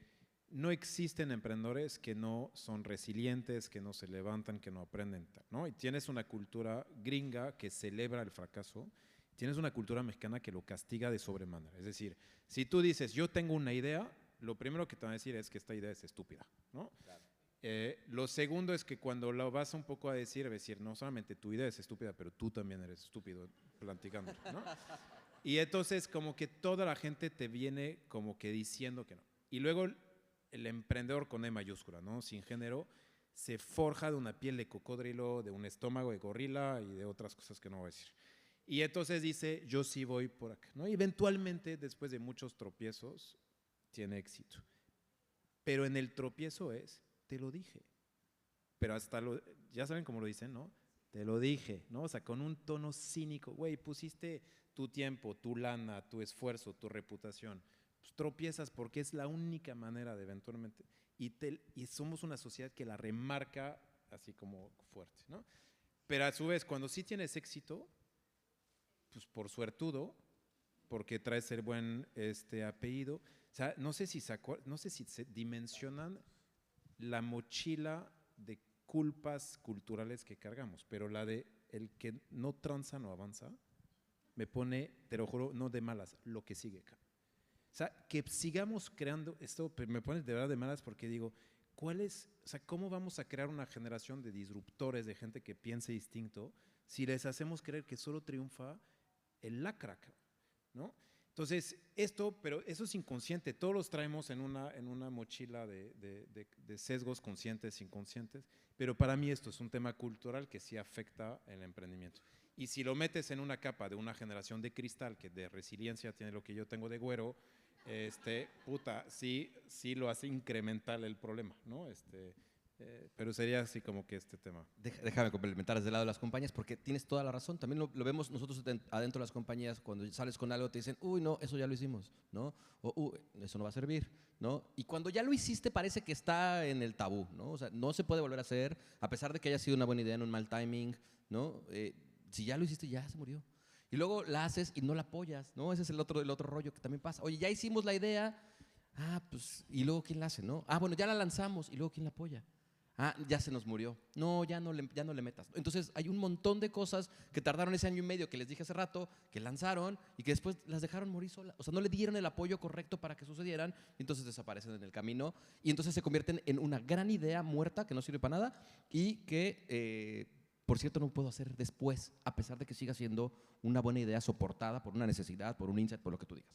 no existen emprendedores que no son resilientes, que no se levantan, que no aprenden, ¿no? Y tienes una cultura gringa que celebra el fracaso, tienes una cultura mexicana que lo castiga de sobremanera. Es decir, si tú dices, yo tengo una idea, lo primero que te van a decir es que esta idea es estúpida, ¿no? Claro. Lo segundo es que cuando lo vas un poco a decir, no solamente tu idea es estúpida, pero tú también eres estúpido platicando, ¿no? Y entonces como que toda la gente te viene como que diciendo que no. Y luego el emprendedor con E mayúscula, ¿no? Sin género, se forja de una piel de cocodrilo, de un estómago de gorila y de otras cosas que no voy a decir. Y entonces dice, yo sí voy por acá, ¿no? Y eventualmente, después de muchos tropiezos, tiene éxito. Pero en el tropiezo te lo dije. Pero ya saben cómo lo dicen, ¿no? Te lo dije, ¿no? O sea, con un tono cínico, güey, pusiste tu tiempo, tu lana, tu esfuerzo, tu reputación. Pues tropiezas porque es la única manera de eventualmente. Y somos una sociedad que la remarca así como fuerte, ¿no? Pero a su vez, cuando sí tienes éxito, pues por suertudo, porque traes el buen apellido. O sea, no sé si se dimensionan la mochila de culpas culturales que cargamos, pero la de el que no tranza no avanza, me pone, te lo juro, no de malas, lo que sigue acá. O sea, que sigamos creando esto, me pone de verdad de malas porque digo, ¿cómo vamos a crear una generación de disruptores, de gente que piense distinto, si les hacemos creer que solo triunfa el lacra, ¿no? Entonces, pero eso es inconsciente, todos los traemos en una mochila de sesgos conscientes, inconscientes, pero para mí esto es un tema cultural que sí afecta el emprendimiento. Y si lo metes en una capa de una generación de cristal que de resiliencia tiene lo que yo tengo de güero, sí lo hace incremental el problema, ¿no? Pero sería así como que este tema. Déjame complementar desde el lado de las compañías, porque tienes toda la razón. También lo vemos nosotros adentro de las compañías, cuando sales con algo te dicen, uy, no, eso ya lo hicimos, ¿no? O, eso no va a servir, ¿no? Y cuando ya lo hiciste parece que está en el tabú, ¿no? O sea, no se puede volver a hacer, a pesar de que haya sido una buena idea en un mal timing, ¿no? Si ya lo hiciste, ya se murió. Y luego la haces y no la apoyas, ¿no? Ese es el otro rollo que también pasa. Oye, ya hicimos la idea, pues, ¿y luego quién la hace, no? Bueno, ya la lanzamos, ¿y luego quién la apoya? Ah, ya se nos murió. No, ya no le metas. Entonces hay un montón de cosas que tardaron ese año y medio que les dije hace rato, que lanzaron y que después las dejaron morir solas. O sea, no le dieron el apoyo correcto para que sucedieran y entonces desaparecen en el camino y entonces se convierten en una gran idea muerta que no sirve para nada y que, por cierto, no puedo hacer después, a pesar de que siga siendo una buena idea soportada por una necesidad, por un insight, por lo que tú digas.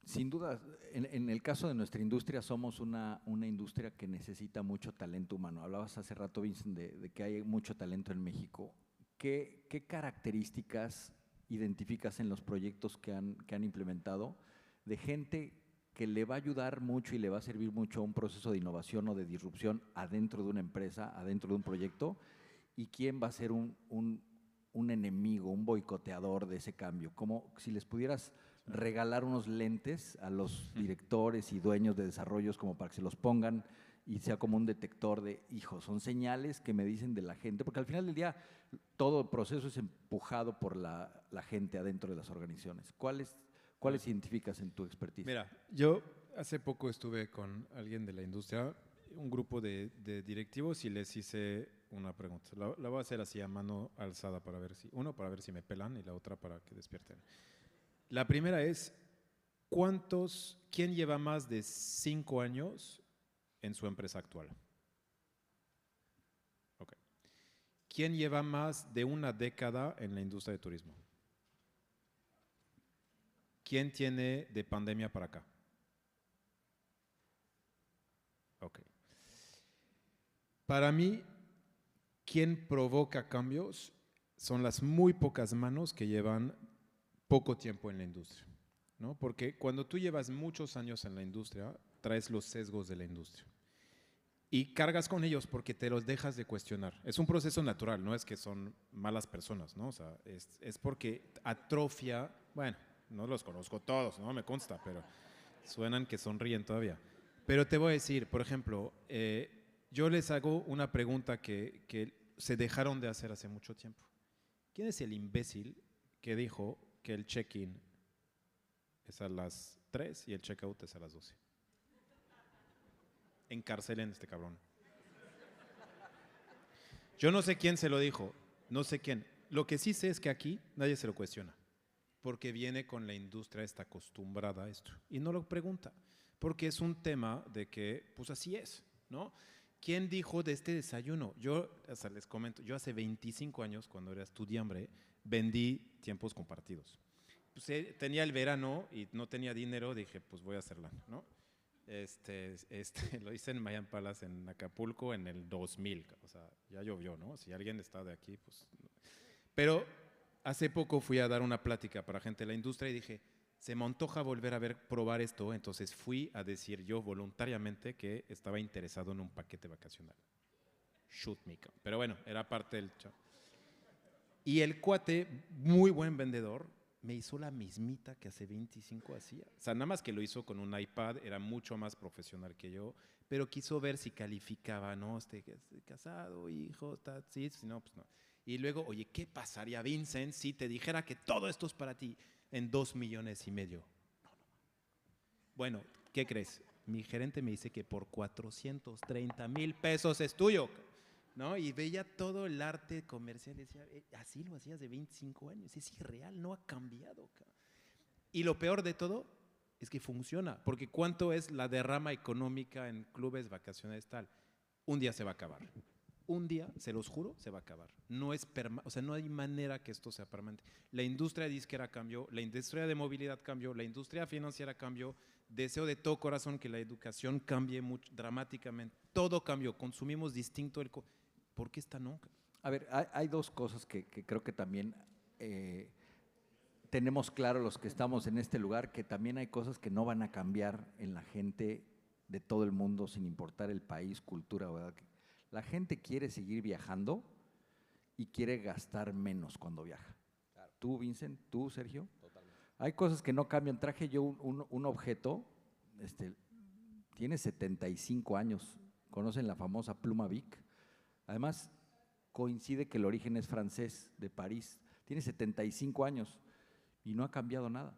Sin duda, en el caso de nuestra industria, somos una industria que necesita mucho talento humano. Hablabas hace rato, Vincent, de que hay mucho talento en México. ¿Qué características identificas en los proyectos que han implementado de gente que le va a ayudar mucho y le va a servir mucho a un proceso de innovación o de disrupción adentro de una empresa, adentro de un proyecto? ¿Y quién va a ser un enemigo, un boicoteador de ese cambio? Como si les pudieras regalar unos lentes a los directores y dueños de desarrollos como para que se los pongan y sea como un detector de, hijo, son señales que me dicen de la gente, porque al final del día todo el proceso es empujado por la gente adentro de las organizaciones. ¿Cuáles identificas en tu expertise? Mira, yo hace poco estuve con alguien de la industria, un grupo de directivos, y les hice una pregunta. La voy a hacer así a mano alzada para ver si me pelan y la otra para que despierten. La primera es, ¿quién lleva más de 5 años en su empresa actual? Okay. ¿Quién lleva más de una década en la industria de turismo? ¿Quién tiene de pandemia para acá? Ok. Para mí, quien provoca cambios son las muy pocas manos que llevan poco tiempo en la industria, ¿no? Porque cuando tú llevas muchos años en la industria, traes los sesgos de la industria y cargas con ellos porque te los dejas de cuestionar. Es un proceso natural, no es que son malas personas, ¿no? O sea, es porque atrofia, bueno, no los conozco todos, no me consta, pero suenan que sonríen todavía. Pero te voy a decir, por ejemplo, yo les hago una pregunta que se dejaron de hacer hace mucho tiempo. ¿Quién es el imbécil que dijo que el check-in es a las 3 y el check-out es a las 12? Encarcelen a este cabrón. Yo no sé quién se lo dijo, no sé quién. Lo que sí sé es que aquí nadie se lo cuestiona, porque viene con la industria, está acostumbrada a esto y no lo pregunta, porque es un tema de que, pues así es, ¿no? ¿Quién dijo de este desayuno? Yo, o sea, les comento, yo hace 25 años, cuando era estudiante, vendí tiempos compartidos. Pues, tenía el verano y no tenía dinero, dije, pues voy a hacerla, ¿no? Lo hice en Mayan Palace, en Acapulco, en el 2000, o sea, ya llovió, ¿no? Si alguien está de aquí, pues… Pero hace poco fui a dar una plática para gente de la industria y dije, se me antoja volver a probar esto, entonces fui a decir yo voluntariamente que estaba interesado en un paquete vacacional. Shoot me. Pero bueno, era parte del show. Y el cuate, muy buen vendedor, me hizo la mismita que hace 25 hacía. O sea, nada más que lo hizo con un iPad, era mucho más profesional que yo, pero quiso ver si calificaba, ¿no? Estoy casado, hijo, sí, si no, pues no. Y luego, oye, ¿qué pasaría, Vincent, si te dijera que todo esto es para ti en 2,5 millones? No. Bueno, ¿qué crees? Mi gerente me dice que por 430,000 pesos es tuyo, ¿no? Y veía todo el arte comercial y decía, así lo hacías de 25 años, es irreal, no ha cambiado. Y lo peor de todo es que funciona, porque ¿cuánto es la derrama económica en clubes vacacionales tal? Un día se va a acabar. Un día, se los juro, se va a acabar. No es o sea, no hay manera que esto sea permanente. La industria disquera cambió, la industria de movilidad cambió, la industria financiera cambió. Deseo de todo corazón que la educación cambie mucho, dramáticamente. Todo cambió, consumimos distinto. ¿Por qué esta no? A ver, hay dos cosas que creo que también tenemos claro los que estamos en este lugar, que también hay cosas que no van a cambiar en la gente de todo el mundo, sin importar el país, cultura, ¿verdad? La gente quiere seguir viajando y quiere gastar menos cuando viaja. Claro. Tú, Vincent, tú, Sergio. Totalmente. Hay cosas que no cambian. Traje yo un objeto, tiene 75 años. ¿Conocen la famosa pluma Bic? Además, coincide que el origen es francés, de París. Tiene 75 años y no ha cambiado nada.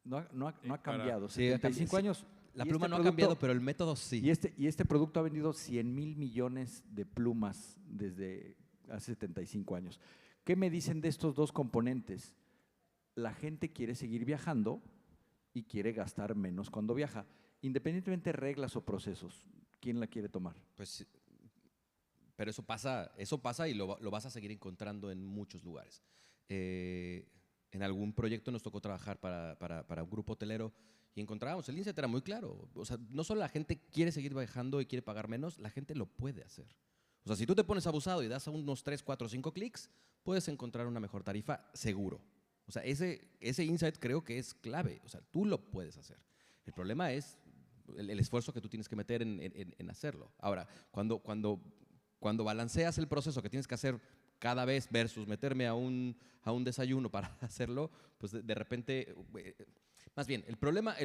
No ha cambiado. Sí, 75 años. La Y pluma este no ha producto- cambiado, pero el método sí. Y este producto ha vendido 100,000 millones de plumas desde hace 75 años. ¿Qué me dicen de estos dos componentes? La gente quiere seguir viajando y quiere gastar menos cuando viaja, independientemente de reglas o procesos. ¿Quién la quiere tomar? Pues, pero eso pasa y lo vas a seguir encontrando en muchos lugares. En algún proyecto nos tocó trabajar para un grupo hotelero y encontrábamos, el insight era muy claro. O sea, no solo la gente quiere seguir viajando y quiere pagar menos, la gente lo puede hacer. O sea, si tú te pones abusado y das unos 3, 4, 5 clics, puedes encontrar una mejor tarifa seguro. O sea, ese insight creo que es clave. O sea, tú lo puedes hacer. El problema es el esfuerzo que tú tienes que meter en hacerlo. Ahora, cuando balanceas el proceso que tienes que hacer cada vez versus meterme a un desayuno para hacerlo, pues de repente, más bien, el problema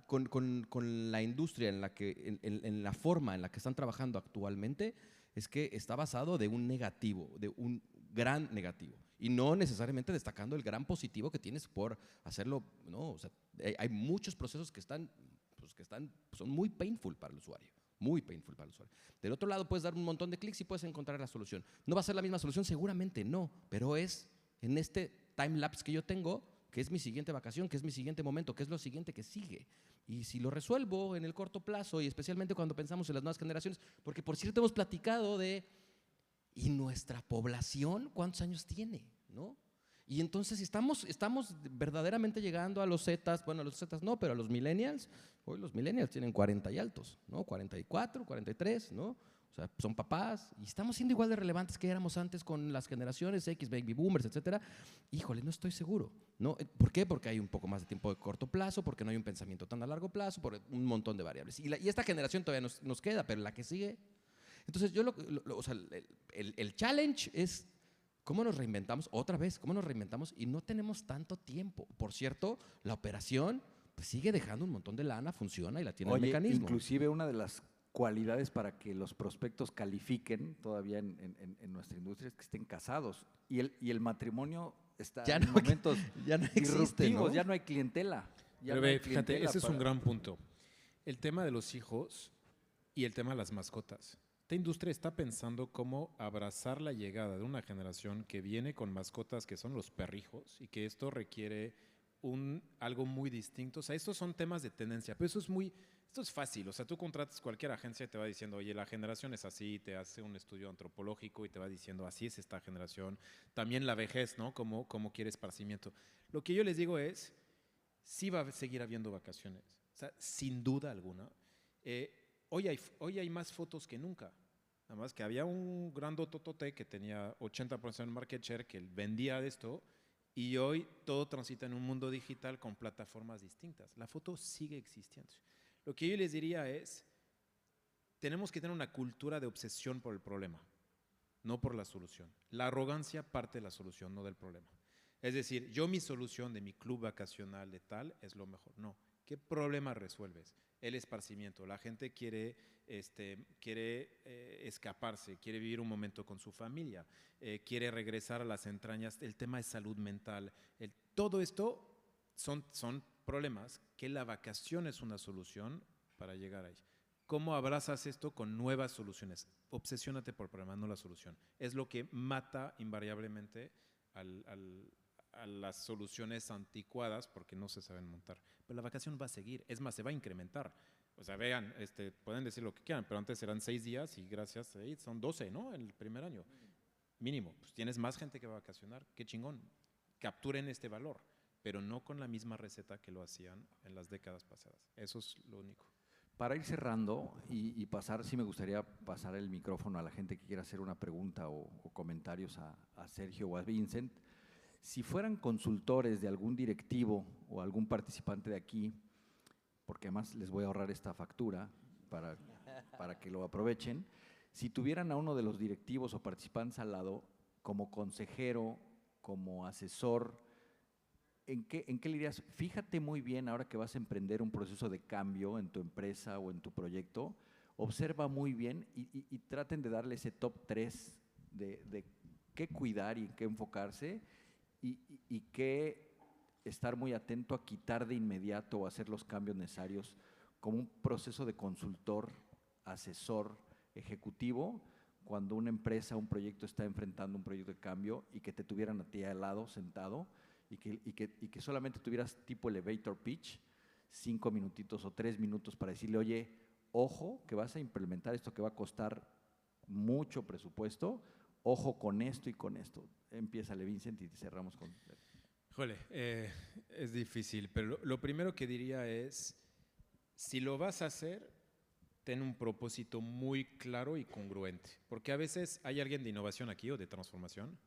con la industria en la forma en la que están trabajando actualmente es que está basado de un negativo, de un gran negativo, y no necesariamente destacando el gran positivo que tienes por hacerlo, ¿no? O sea, hay muchos procesos que son muy painful para el usuario. Muy painful para el usuario. Del otro lado, puedes dar un montón de clics y puedes encontrar la solución. ¿No va a ser la misma solución? Seguramente no, pero es en este time lapse que yo tengo, que es mi siguiente vacación, que es mi siguiente momento, que es lo siguiente que sigue. Y si lo resuelvo en el corto plazo, y especialmente cuando pensamos en las nuevas generaciones, porque por cierto hemos platicado de, ¿y nuestra población cuántos años tiene? ¿No? Y entonces estamos verdaderamente llegando a los Zetas, bueno, a los Zetas no, pero a los millennials. Hoy los millennials tienen 40 y altos, ¿no? 44, 43, ¿no? O sea, son papás y estamos siendo igual de relevantes que éramos antes con las generaciones X, baby boomers, etcétera. Híjole, no estoy seguro, ¿no? ¿Por qué? Porque hay un poco más de tiempo de corto plazo, porque no hay un pensamiento tan a largo plazo, por un montón de variables. Y esta generación todavía nos queda, pero la que sigue. Entonces, o sea, el challenge es cómo nos reinventamos, otra vez, cómo nos reinventamos y no tenemos tanto tiempo. Por cierto, la operación pues, sigue dejando un montón de lana, funciona y la tiene el mecanismo. Inclusive una de las cualidades para que los prospectos califiquen todavía en nuestra industria es que estén casados. Y el matrimonio está Ya en no- momentos ya no existe, disruptivos, ¿no? ya no hay clientela. Ya Pero no hay ve, fíjate, clientela ese es un para- gran punto. El tema de los hijos y el tema de las mascotas. Esta industria está pensando cómo abrazar la llegada de una generación que viene con mascotas que son los perrijos y que esto requiere algo muy distinto. O sea, estos son temas de tendencia, pero esto es fácil. O sea, tú contratas cualquier agencia y te va diciendo, oye, la generación es así, te hace un estudio antropológico y te va diciendo, así es esta generación. También la vejez, ¿no? Cómo quiere esparcimiento. Lo que yo les digo es, sí va a seguir habiendo vacaciones. O sea, sin duda alguna. Hoy hay más fotos que nunca. Nada más que había un grandototote que tenía 80% de market share que vendía de esto y hoy todo transita en un mundo digital con plataformas distintas. La foto sigue existiendo. Lo que yo les diría es, tenemos que tener una cultura de obsesión por el problema, no por la solución. La arrogancia parte de la solución, no del problema. Es decir, mi solución de mi club vacacional de tal es lo mejor. No. ¿Qué problema resuelves? El esparcimiento. La gente quiere escaparse, quiere vivir un momento con su familia, quiere regresar a las entrañas. El tema de salud mental. Todo esto son problemas que la vacación es una solución para llegar ahí. ¿Cómo abrazas esto con nuevas soluciones? Obsesiónate por el problema, no la solución. Es lo que mata invariablemente a las soluciones anticuadas porque no se saben montar. Pero la vacación va a seguir, es más, se va a incrementar. O sea, vean, pueden decir lo que quieran, pero antes eran 6 días y gracias a son 12, ¿no? El primer año. Mínimo. Pues tienes más gente que va a vacacionar, qué chingón. Capturen este valor, pero no con la misma receta que lo hacían en las décadas pasadas. Eso es lo único. Para ir cerrando y pasar, sí me gustaría pasar el micrófono a la gente que quiera hacer una pregunta o comentarios a Sergio o a Vincent. Si fueran consultores de algún directivo o algún participante de aquí, porque además les voy a ahorrar esta factura para que lo aprovechen, si tuvieran a uno de los directivos o participantes al lado, como consejero, como asesor, ¿en qué le dirías? Fíjate muy bien ahora que vas a emprender un proceso de cambio en tu empresa o en tu proyecto, observa muy bien y traten de darle ese top 3 de qué cuidar y en qué enfocarse y qué estar muy atento a quitar de inmediato o hacer los cambios necesarios como un proceso de consultor, asesor, ejecutivo, cuando una empresa, un proyecto está enfrentando un proyecto de cambio y que te tuvieran a ti al lado sentado y que solamente tuvieras tipo elevator pitch, 5 minutitos o 3 minutos para decirle, oye, ojo, que vas a implementar esto que va a costar mucho presupuesto, ojo con esto y con esto. Empieza Vincent y cerramos con… Híjole, es difícil, pero lo primero que diría es, si lo vas a hacer, ten un propósito muy claro y congruente. Porque a veces hay alguien de innovación aquí o de transformación.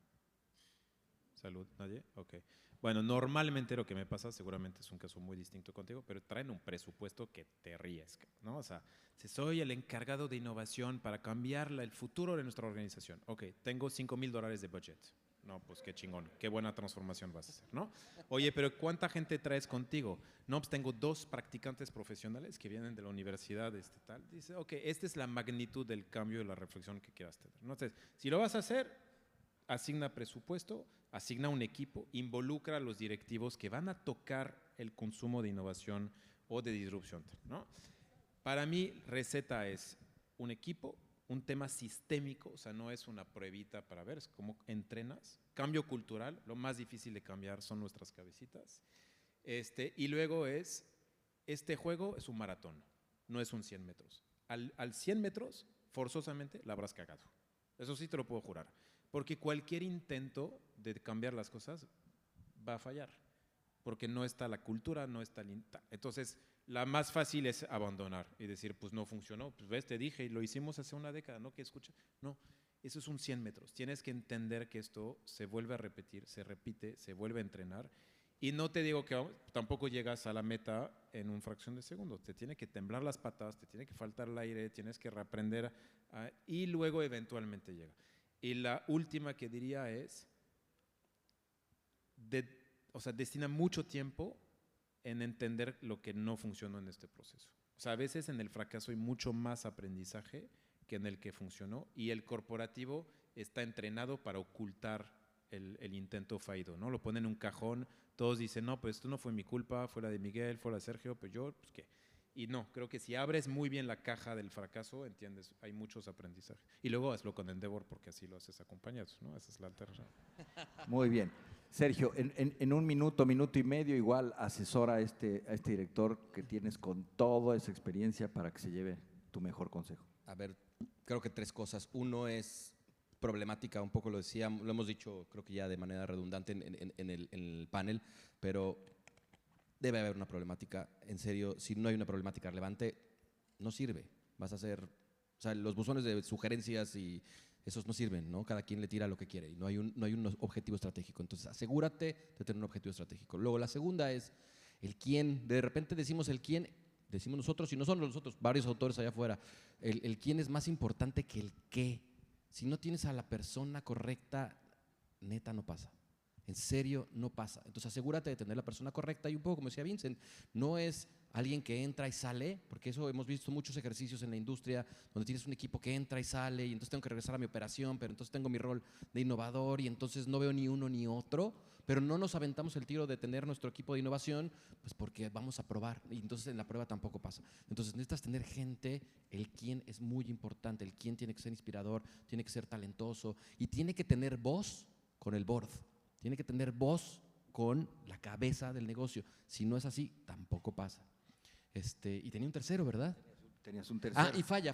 Salud, ¿nadie? Ok. Bueno, normalmente lo que me pasa, seguramente es un caso muy distinto contigo, pero traen un presupuesto que te ríes, ¿no? O sea, si soy el encargado de innovación para cambiar el futuro de nuestra organización, ok, tengo $5,000 de budget. No, pues qué chingón, qué buena transformación vas a hacer, ¿no? Oye, pero ¿cuánta gente traes contigo? No, pues tengo 2 practicantes profesionales que vienen de la universidad, tal. Dice, ok, esta es la magnitud del cambio y la reflexión que quieras tener. Entonces, si lo vas a hacer, asigna presupuesto, asigna un equipo, involucra a los directivos que van a tocar el consumo de innovación o de disrupción, ¿no? Para mí, receta es un equipo, un tema sistémico, o sea, no es una pruebita para ver, es cómo entrenas. Cambio cultural, lo más difícil de cambiar son nuestras cabecitas. Y luego este juego es un maratón, no es un 100 metros. Al 100 metros, forzosamente, la habrás cagado. Eso sí te lo puedo jurar. Porque cualquier intento de cambiar las cosas va a fallar. Porque no está la cultura, no está el… Entonces, la más fácil es abandonar y decir, pues no funcionó. Pues ves, te dije, y lo hicimos hace una década, ¿no? ¿Qué escucha? No, eso es un 100 metros. Tienes que entender que esto se vuelve a repetir, se repite, se vuelve a entrenar. Y no te digo que tampoco llegas a la meta en una fracción de segundo. Te tiene que temblar las patas, te tiene que faltar el aire, tienes que reaprender y luego eventualmente llega. Y la última que diría es, destina mucho tiempo en entender lo que no funcionó en este proceso. O sea, a veces en el fracaso hay mucho más aprendizaje que en el que funcionó y el corporativo está entrenado para ocultar el intento fallido, ¿no? Lo ponen en un cajón, todos dicen, no, pues esto no fue mi culpa, fue la de Miguel, fue la de Sergio, pues yo, pues qué. Y no, creo que si abres muy bien la caja del fracaso, entiendes, hay muchos aprendizajes. Y luego hazlo con Endeavor porque así lo haces acompañados, ¿no? Esa es la alternativa. Muy bien. Sergio, en un minuto, minuto y medio, igual asesora a este director que tienes con toda esa experiencia para que se lleve tu mejor consejo. A ver, creo que 3 cosas. Uno es problemática, un poco lo decía, lo hemos dicho creo que ya de manera redundante en el panel, pero debe haber una problemática. En serio, si no hay una problemática relevante, no sirve. Vas a hacer, o sea, los buzones de sugerencias y esos no sirven, ¿no? Cada quien le tira lo que quiere y no hay un objetivo estratégico. Entonces, asegúrate de tener un objetivo estratégico. Luego, la segunda es el quién. De repente decimos el quién, decimos nosotros y no son nosotros, varios autores allá afuera. El quién es más importante que el qué. Si no tienes a la persona correcta, neta no pasa. En serio, no pasa. Entonces asegúrate de tener la persona correcta y un poco como decía Vincent, no es alguien que entra y sale, porque eso hemos visto muchos ejercicios en la industria donde tienes un equipo que entra y sale y entonces tengo que regresar a mi operación, pero entonces tengo mi rol de innovador y entonces no veo ni uno ni otro, pero no nos aventamos el tiro de tener nuestro equipo de innovación, pues porque vamos a probar y entonces en la prueba tampoco pasa. Entonces necesitas tener gente, el quién es muy importante, el quién tiene que ser inspirador, tiene que ser talentoso y tiene que tener voz con el board. Tiene que tener voz con la cabeza del negocio. Si no es así, tampoco pasa. Y tenía un tercero, ¿verdad? Tenías un tercero. Y falla.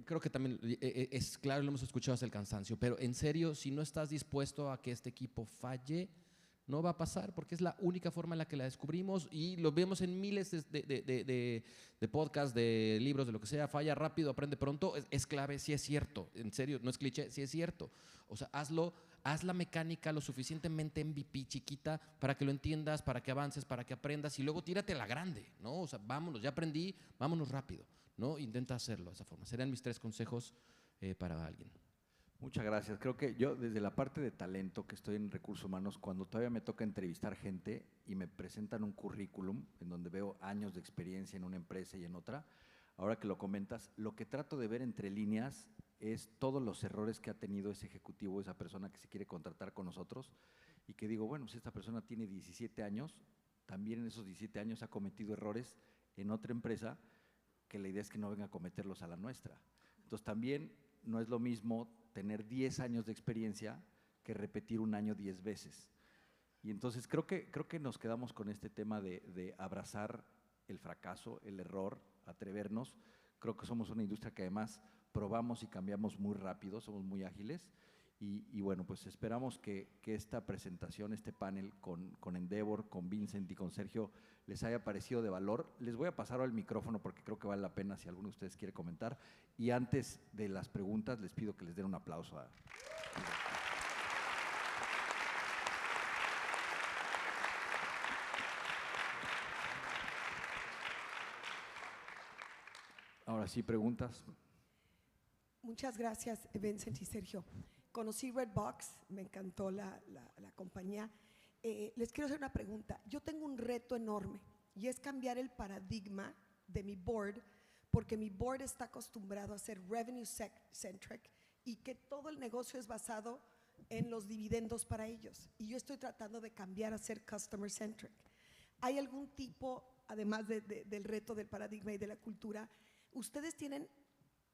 Creo que también es claro, lo hemos escuchado hasta el cansancio, pero en serio, si no estás dispuesto a que este equipo falle, no va a pasar porque es la única forma en la que la descubrimos y lo vemos en miles de podcasts, de libros, de lo que sea. Falla rápido, aprende pronto, es clave, sí es cierto. En serio, no es cliché, sí es cierto. O sea, haz la mecánica lo suficientemente MVP chiquita para que lo entiendas, para que avances, para que aprendas y luego tírate a la grande, ¿no? O sea, vámonos, ya aprendí, vámonos rápido, ¿no? Intenta hacerlo de esa forma. Serían mis 3 consejos para alguien. Muchas gracias. Creo que yo desde la parte de talento que estoy en recursos humanos, cuando todavía me toca entrevistar gente y me presentan un currículum en donde veo años de experiencia en una empresa y en otra, ahora que lo comentas, lo que trato de ver entre líneas es todos los errores que ha tenido ese ejecutivo, esa persona que se quiere contratar con nosotros y que digo, bueno, si esta persona tiene 17 años, también en esos 17 años ha cometido errores en otra empresa, que la idea es que no venga a cometerlos a la nuestra. Entonces también no es lo mismo tener 10 años de experiencia que repetir un año 10 veces. Y entonces creo que nos quedamos con este tema de abrazar el fracaso, el error, atrevernos. Creo que somos una industria que además probamos y cambiamos muy rápido, somos muy ágiles. Y bueno, pues esperamos que esta presentación, este panel con Endeavor, con Vincent y con Sergio les haya parecido de valor. Les voy a pasar al micrófono porque creo que vale la pena si alguno de ustedes quiere comentar. Y antes de las preguntas, les pido que les den un aplauso a... Ahora sí, preguntas. Muchas gracias, Vincent y Sergio. Conocí Redbox, me encantó la compañía. Les quiero hacer una pregunta. Yo tengo un reto enorme y es cambiar el paradigma de mi board, porque mi board está acostumbrado a ser revenue centric y que todo el negocio es basado en los dividendos para ellos. Y yo estoy tratando de cambiar a ser customer centric. ¿Hay algún tipo, además del reto del paradigma y de la cultura, ustedes tienen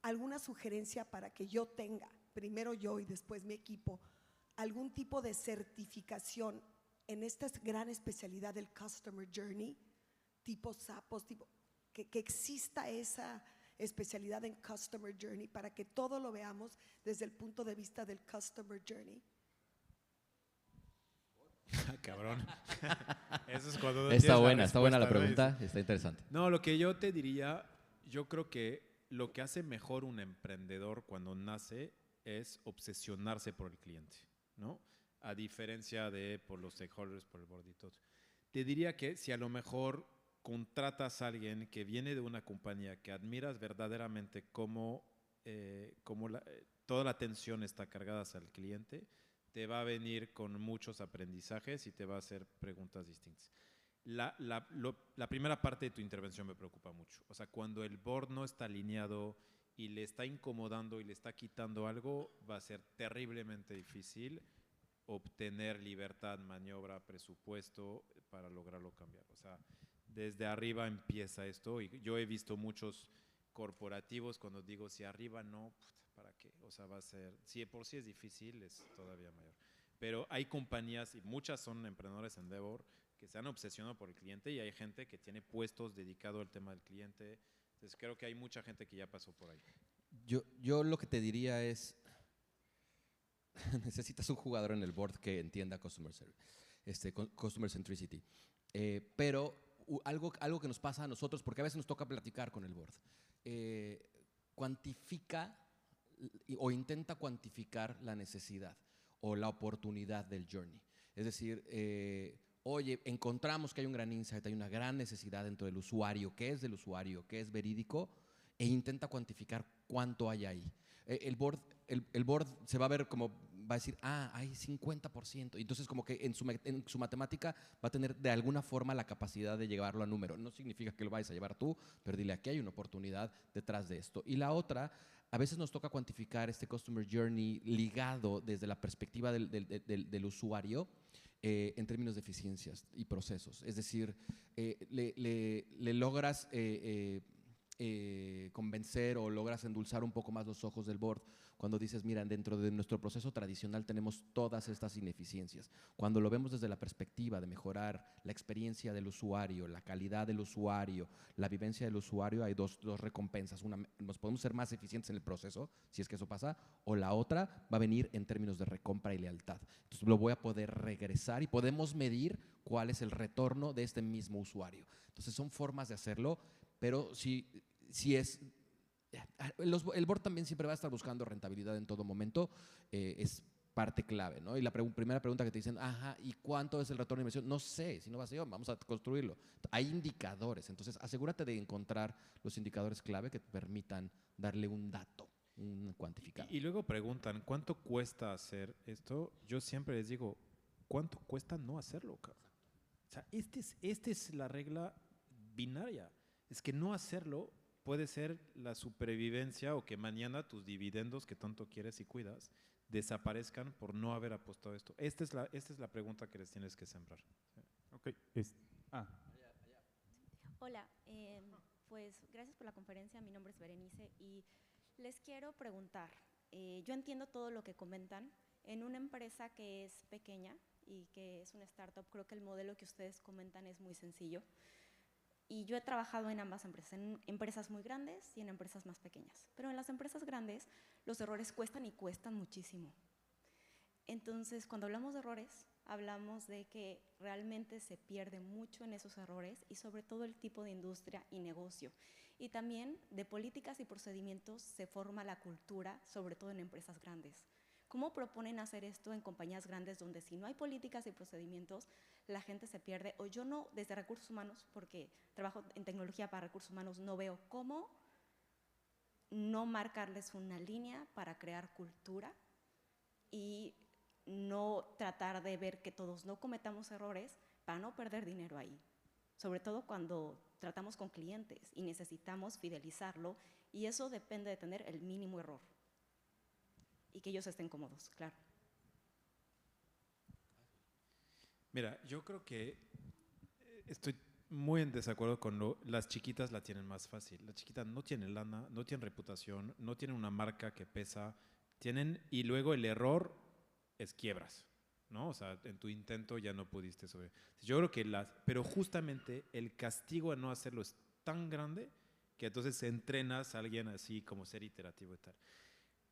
alguna sugerencia para que yo tenga, primero yo y después mi equipo, algún tipo de certificación en esta gran especialidad del Customer Journey, tipo SAPOS, que exista esa especialidad en Customer Journey para que todo lo veamos desde el punto de vista del Customer Journey? Cabrón. Eso es cuando no Está tienes buena la respuesta, ¿no? pregunta, está interesante. No, lo que yo te diría, yo creo que lo que hace mejor un emprendedor cuando nace es obsesionarse por el cliente, ¿no? A diferencia de por los stakeholders, por el board y todo. Te diría que si a lo mejor contratas a alguien que viene de una compañía que admiras verdaderamente cómo toda la atención está cargada hacia el cliente, te va a venir con muchos aprendizajes y te va a hacer preguntas distintas. La primera parte de tu intervención me preocupa mucho. O sea, cuando el board no está alineado y le está incomodando y le está quitando algo, va a ser terriblemente difícil obtener libertad, maniobra, presupuesto para lograrlo cambiar. O sea, desde arriba empieza esto y yo he visto muchos corporativos cuando digo si arriba no, ¿para qué? O sea, va a ser, si de por sí es difícil, es todavía mayor. Pero hay compañías y muchas son emprendedores en Endeavor que se han obsesionado por el cliente y hay gente que tiene puestos dedicados al tema del cliente. Entonces creo que hay mucha gente que ya pasó por ahí. Yo lo que te diría es, necesitas un jugador en el board que entienda customer centricity. Pero algo que nos pasa a nosotros, porque a veces nos toca platicar con el board, cuantifica o intenta cuantificar la necesidad o la oportunidad del journey. Es decir, oye, encontramos que hay un gran insight, hay una gran necesidad dentro del usuario, qué es del usuario, qué es verídico, e intenta cuantificar cuánto hay ahí. El board se va a ver como, va a decir, hay 50%. Entonces, como que en su matemática va a tener de alguna forma la capacidad de llevarlo a número. No significa que lo vayas a llevar tú, pero dile, aquí hay una oportunidad detrás de esto. Y la otra, a veces nos toca cuantificar este Customer Journey ligado desde la perspectiva del usuario, en términos de eficiencias y procesos. Es decir, le logras convencer o logras endulzar un poco más los ojos del board cuando dices, mira, dentro de nuestro proceso tradicional tenemos todas estas ineficiencias. Cuando lo vemos desde la perspectiva de mejorar la experiencia del usuario, la calidad del usuario, la vivencia del usuario, hay dos recompensas. Una, nos podemos ser más eficientes en el proceso, si es que eso pasa, o la otra va a venir en términos de recompra y lealtad. Entonces lo voy a poder regresar y podemos medir cuál es el retorno de este mismo usuario. Entonces son formas de hacerlo, pero si es... El board también siempre va a estar buscando rentabilidad en todo momento, es parte clave, ¿no? Y la primera pregunta que te dicen, ¿y cuánto es el retorno de inversión? No sé, si no va a ser yo, vamos a construirlo. Hay indicadores, entonces asegúrate de encontrar los indicadores clave que te permitan darle un dato, un cuantificado. Y luego preguntan, ¿cuánto cuesta hacer esto? Yo siempre les digo, ¿cuánto cuesta no hacerlo, cabrón? O sea, esta es la regla binaria. Es que no hacerlo puede ser la supervivencia o que mañana tus dividendos que tanto quieres y cuidas desaparezcan por no haber apostado esto. Esta es la pregunta que les tienes que sembrar. Ok. Hola, pues gracias por la conferencia. Mi nombre es Berenice y les quiero preguntar, yo entiendo todo lo que comentan. En una empresa que es pequeña y que es una startup, creo que el modelo que ustedes comentan es muy sencillo. Y yo he trabajado en ambas empresas, en empresas muy grandes y en empresas más pequeñas. Pero en las empresas grandes los errores cuestan y cuestan muchísimo. Entonces, cuando hablamos de errores, hablamos de que realmente se pierde mucho en esos errores y sobre todo el tipo de industria y negocio. Y también de políticas y procedimientos se forma la cultura, sobre todo en empresas grandes. ¿Cómo proponen hacer esto en compañías grandes donde si no hay políticas y procedimientos, la gente se pierde? O yo no, desde recursos humanos, porque trabajo en tecnología para recursos humanos, no veo cómo no marcarles una línea para crear cultura y no tratar de ver que todos no cometamos errores para no perder dinero ahí. Sobre todo cuando tratamos con clientes y necesitamos fidelizarlo y eso depende de tener el mínimo error y que ellos estén cómodos, claro. Mira, yo creo que estoy muy en desacuerdo con las chiquitas la tienen más fácil. Las chiquitas no tienen lana, no tienen reputación, no tienen una marca que pesa, y luego el error es quiebras, ¿no? O sea, en tu intento ya no pudiste sobre. Yo creo que pero justamente el castigo a no hacerlo es tan grande que entonces entrenas a alguien así como ser iterativo y tal.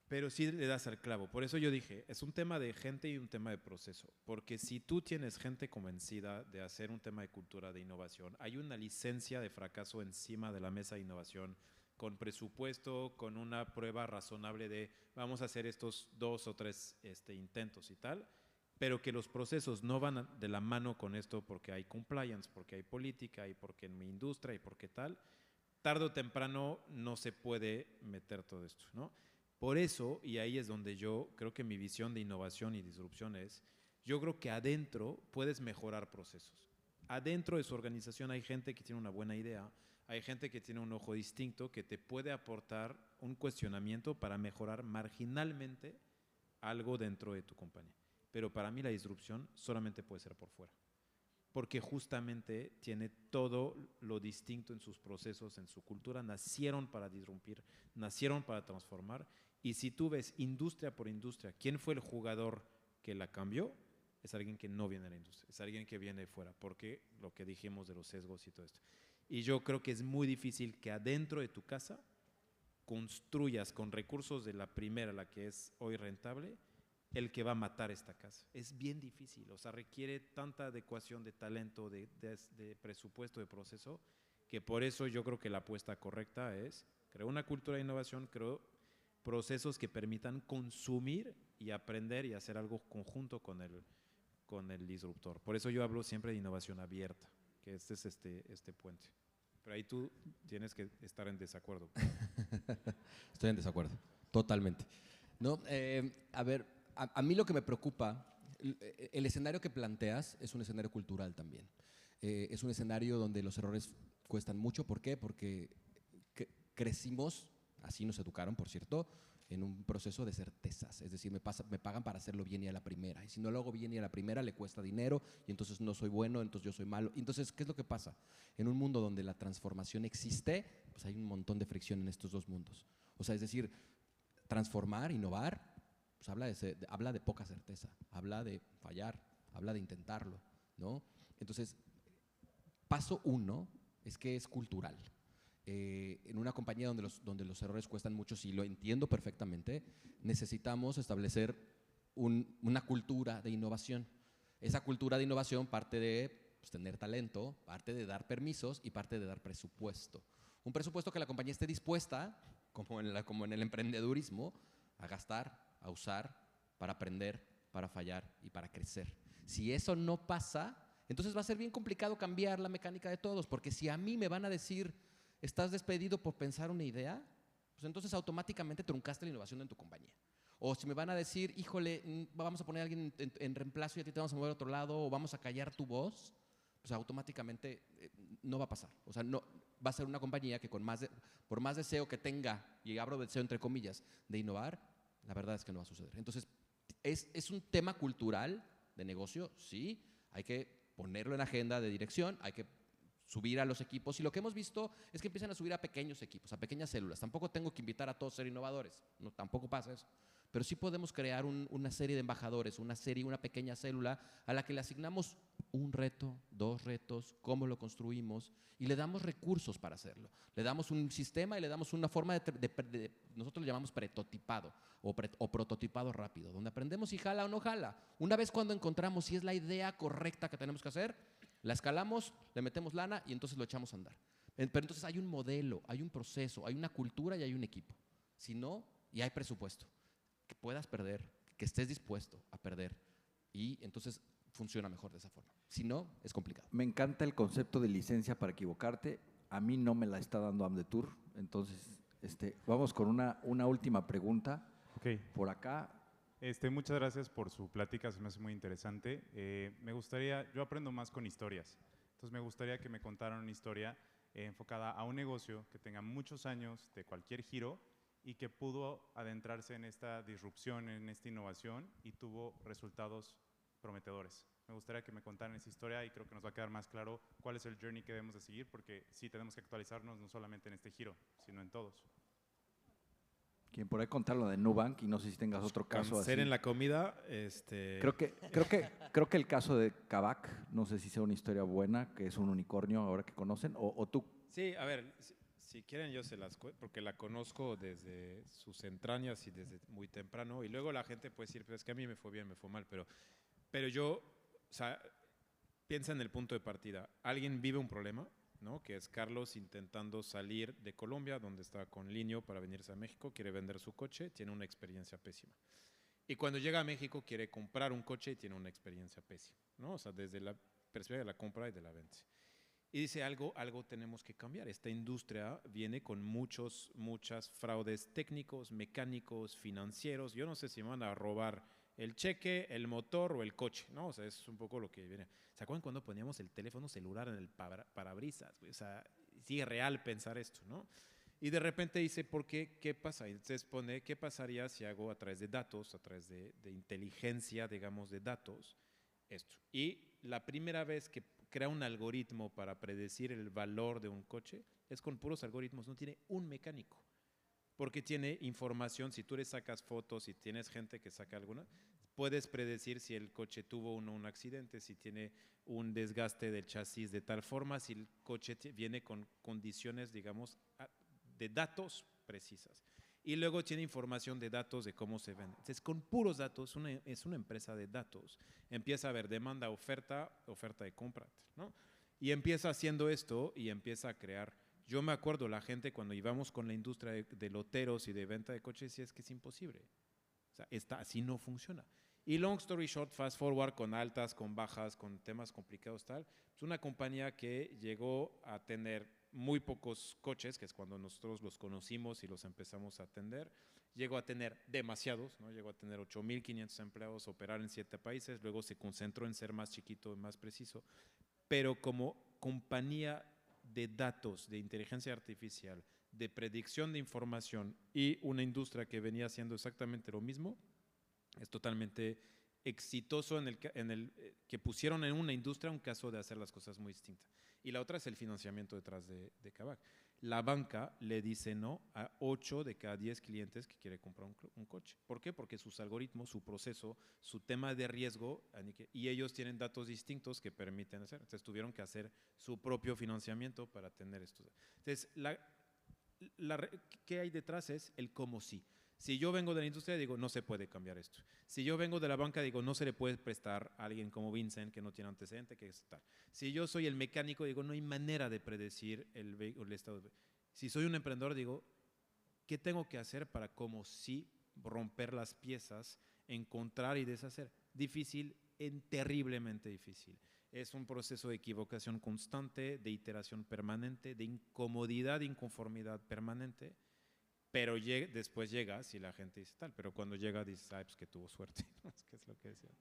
Pero sí le das al clavo. Por eso yo dije, es un tema de gente y un tema de proceso. Porque si tú tienes gente convencida de hacer un tema de cultura, de innovación, hay una licencia de fracaso encima de la mesa de innovación, con presupuesto, con una prueba razonable de vamos a hacer estos 2 o 3 intentos y tal, pero que los procesos no van de la mano con esto porque hay compliance, porque hay política y porque en mi industria y porque tal, tarde o temprano no se puede meter todo esto, ¿no? Por eso, y ahí es donde yo creo que mi visión de innovación y disrupción es, yo creo que adentro puedes mejorar procesos. Adentro de su organización hay gente que tiene una buena idea, hay gente que tiene un ojo distinto que te puede aportar un cuestionamiento para mejorar marginalmente algo dentro de tu compañía. Pero para mí la disrupción solamente puede ser por fuera, porque justamente tiene todo lo distinto en sus procesos, en su cultura, nacieron para disrumpir, nacieron para transformar. Y si tú ves industria por industria, ¿quién fue el jugador que la cambió? Es alguien que no viene de la industria, es alguien que viene de fuera, porque lo que dijimos de los sesgos y todo esto. Y yo creo que es muy difícil que adentro de tu casa construyas con recursos de la primera, la que es hoy rentable, el que va a matar esta casa. Es bien difícil, o sea, requiere tanta adecuación de talento, de presupuesto, de proceso, que por eso yo creo que la apuesta correcta es crear una cultura de innovación, creo procesos que permitan consumir y aprender y hacer algo conjunto con el disruptor. Por eso yo hablo siempre de innovación abierta, que este es este puente. Pero ahí tú tienes que estar en desacuerdo. Estoy en desacuerdo, totalmente. No, a ver, a mí lo que me preocupa, el escenario que planteas es un escenario cultural también. Es un escenario donde los errores cuestan mucho. ¿Por qué? Porque crecimos, así nos educaron, por cierto, en un proceso de certezas. Es decir, me pagan para hacerlo bien y a la primera. Y si no lo hago bien y a la primera, le cuesta dinero y entonces no soy bueno, entonces yo soy malo. Y entonces, ¿qué es lo que pasa? En un mundo donde la transformación existe, pues hay un montón de fricción en estos dos mundos. O sea, es decir, transformar, innovar, pues habla de poca certeza, habla de fallar, habla de intentarlo, ¿no? Entonces, paso 1 es que es cultural. En una compañía donde los errores cuestan mucho, si lo entiendo perfectamente, necesitamos establecer una cultura de innovación. Esa cultura de innovación parte de tener talento, parte de dar permisos y parte de dar presupuesto. Un presupuesto que la compañía esté dispuesta, como en el emprendedurismo, a gastar, a usar para aprender, para fallar y para crecer. Si eso no pasa, entonces va a ser bien complicado cambiar la mecánica de todos, porque si a mí me van a decir estás despedido por pensar una idea, pues entonces automáticamente truncaste la innovación en tu compañía. O si me van a decir, híjole, vamos a poner a alguien en reemplazo y a ti te vamos a mover a otro lado, o vamos a callar tu voz, pues automáticamente no va a pasar. O sea, no, va a ser una compañía que por más deseo que tenga, y abro deseo entre comillas, de innovar, la verdad es que no va a suceder. Entonces, es un tema cultural de negocio, sí, hay que ponerlo en agenda de dirección, hay que subir a los equipos. Y lo que hemos visto es que empiezan a subir a pequeños equipos, a pequeñas células. Tampoco tengo que invitar a todos a ser innovadores, no, tampoco pasa eso. Pero sí podemos crear una serie de embajadores, una pequeña célula a la que le asignamos un reto, 2 retos, cómo lo construimos y le damos recursos para hacerlo. Le damos un sistema y le damos una forma nosotros lo llamamos prototipado o prototipado rápido, donde aprendemos si jala o no jala. Una vez cuando encontramos si es la idea correcta que tenemos que hacer, la escalamos, le metemos lana y entonces lo echamos a andar. Pero entonces hay un modelo, hay un proceso, hay una cultura y hay un equipo. Si no, y hay presupuesto. Que puedas perder, que estés dispuesto a perder y entonces funciona mejor de esa forma. Si no, es complicado. Me encanta el concepto de licencia para equivocarte. A mí no me la está dando AmDetour, entonces vamos con una última pregunta. Ok. Por acá. Muchas gracias por su plática, se me hace muy interesante. Me gustaría, yo aprendo más con historias, entonces me gustaría que me contaran una historia enfocada a un negocio que tenga muchos años de cualquier giro y que pudo adentrarse en esta disrupción, en esta innovación y tuvo resultados prometedores. Me gustaría que me contaran esa historia y creo que nos va a quedar más claro cuál es el journey que debemos de seguir, porque sí tenemos que actualizarnos no solamente en este giro, sino en todos. Quien por ahí contar lo de Nubank y no sé si tengas otro caso así. Ser en la comida, Creo que el caso de Kavak, no sé si sea una historia buena, que es un unicornio ahora que conocen, o tú. Sí, a ver, si quieren yo se las cuento, porque la conozco desde sus entrañas y desde muy temprano, y luego la gente puede decir, pues es que a mí me fue bien, me fue mal, pero yo, o sea, piensa en el punto de partida. Alguien vive un problema, ¿no? Que es Carlos intentando salir de Colombia, donde está con Linio para venirse a México, quiere vender su coche, tiene una experiencia pésima. Y cuando llega a México quiere comprar un coche y tiene una experiencia pésima, ¿no? O sea, desde la perspectiva de la compra y de la venta. Y dice, algo tenemos que cambiar. Esta industria viene con muchas fraudes técnicos, mecánicos, financieros. Yo no sé si me van a robar el cheque, el motor o el coche, ¿no? O sea, es un poco lo que viene. ¿Se acuerdan cuando poníamos el teléfono celular en el parabrisas? O sea, sigue real pensar esto, ¿no? Y de repente dice, ¿por qué? ¿Qué pasa? Y entonces pone, ¿qué pasaría si hago a través de datos, a través de inteligencia, digamos, de datos, esto? Y la primera vez que crea un algoritmo para predecir el valor de un coche es con puros algoritmos, no tiene un mecánico. Porque tiene información, si tú le sacas fotos, si tienes gente que saca alguna, puedes predecir si el coche tuvo un accidente, si tiene un desgaste del chasis de tal forma, si el coche viene con condiciones, digamos, de datos precisas. Y luego tiene información de datos de cómo se vende. Entonces, con puros datos, es una empresa de datos. Empieza a haber demanda, oferta de compra, ¿no? Y empieza haciendo esto y empieza a crear. Yo me acuerdo, la gente cuando íbamos con la industria de loteros y de venta de coches, decía, es que es imposible. O sea, así no funciona. Y long story short, fast forward, con altas, con bajas, con temas complicados, tal. Es una compañía que llegó a tener muy pocos coches, que es cuando nosotros los conocimos y los empezamos a atender. Llegó a tener demasiados, ¿no? Llegó a tener 8,500 empleados, operar en 7 países, luego se concentró en ser más chiquito y más preciso. Pero como compañía de datos, de inteligencia artificial, de predicción de información y una industria que venía haciendo exactamente lo mismo, es totalmente exitoso en el que pusieron en una industria un caso de hacer las cosas muy distintas. Y la otra es el financiamiento detrás de Kavak. La banca le dice no a 8 de cada 10 clientes que quiere comprar un coche. ¿Por qué? Porque sus algoritmos, su proceso, su tema de riesgo, y ellos tienen datos distintos que permiten hacer. Entonces tuvieron que hacer su propio financiamiento para tener esto. Entonces, ¿qué hay detrás? Es el cómo sí. Si yo vengo de la industria, digo, no se puede cambiar esto. Si yo vengo de la banca, digo, no se le puede prestar a alguien como Vincent, que no tiene antecedente, que es tal. Si yo soy el mecánico, digo, no hay manera de predecir el estado. Si soy un emprendedor, digo, ¿qué tengo que hacer para como sí romper las piezas, encontrar y deshacer? Difícil, terriblemente difícil. Es un proceso de equivocación constante, de iteración permanente, de incomodidad, inconformidad permanente. Pero después llegas y la gente dice tal, pero cuando llega dices, pues que tuvo suerte, ¿qué es lo que decía?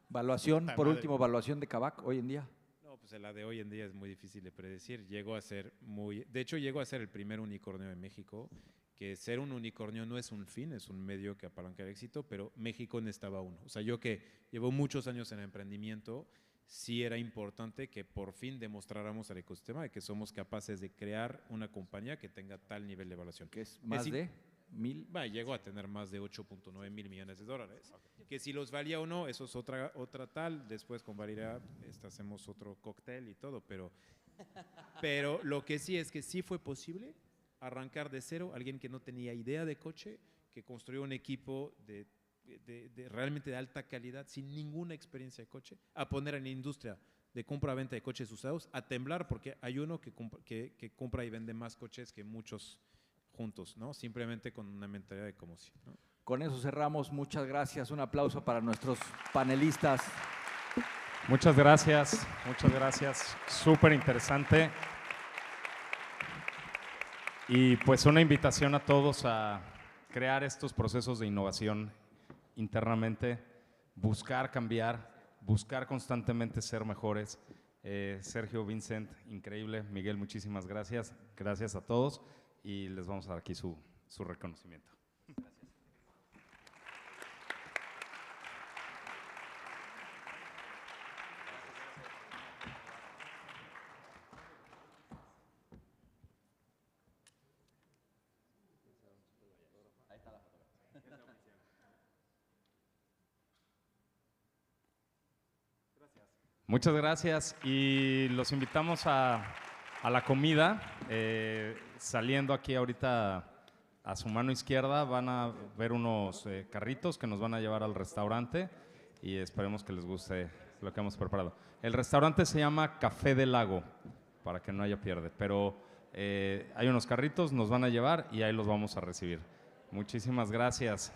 Evaluación, por último, evaluación de Kavak hoy en día. No, pues la de hoy en día es muy difícil de predecir. De hecho, llegó a ser el primer unicornio de México, que ser un unicornio no es un fin, es un medio que apalanca el éxito, pero México necesitaba uno. O sea, yo que llevo muchos años en emprendimiento, sí era importante que por fin demostráramos al ecosistema de que somos capaces de crear una compañía que tenga tal nivel de evaluación. Que es más de 1,000. Llegó a tener más de 8.9 mil millones de dólares. Que si los valía o no, eso es otra tal. Después con Valeria hacemos otro cóctel y todo, pero lo que sí es que sí fue posible arrancar de cero, alguien que no tenía idea de coche, que construyó un equipo de realmente de alta calidad, sin ninguna experiencia de coche, a poner en la industria de compra-venta de coches usados, a temblar porque hay uno que compra y vende más coches que muchos juntos, ¿no? Simplemente con una mentalidad de como si, ¿no? Con eso cerramos. Muchas gracias. Un aplauso para nuestros panelistas. Muchas gracias, muchas gracias. Súper interesante. Y pues una invitación a todos a crear estos procesos de innovación internamente, buscar cambiar, buscar constantemente ser mejores. Sergio, Vincent, increíble. Miguel, muchísimas gracias. Gracias a todos y les vamos a dar aquí su reconocimiento. Muchas gracias y los invitamos a la comida. Saliendo aquí ahorita a su mano izquierda van a ver unos carritos que nos van a llevar al restaurante y esperemos que les guste lo que hemos preparado. El restaurante se llama Café del Lago, para que no haya pierde, pero hay unos carritos, nos van a llevar y ahí los vamos a recibir. Muchísimas gracias.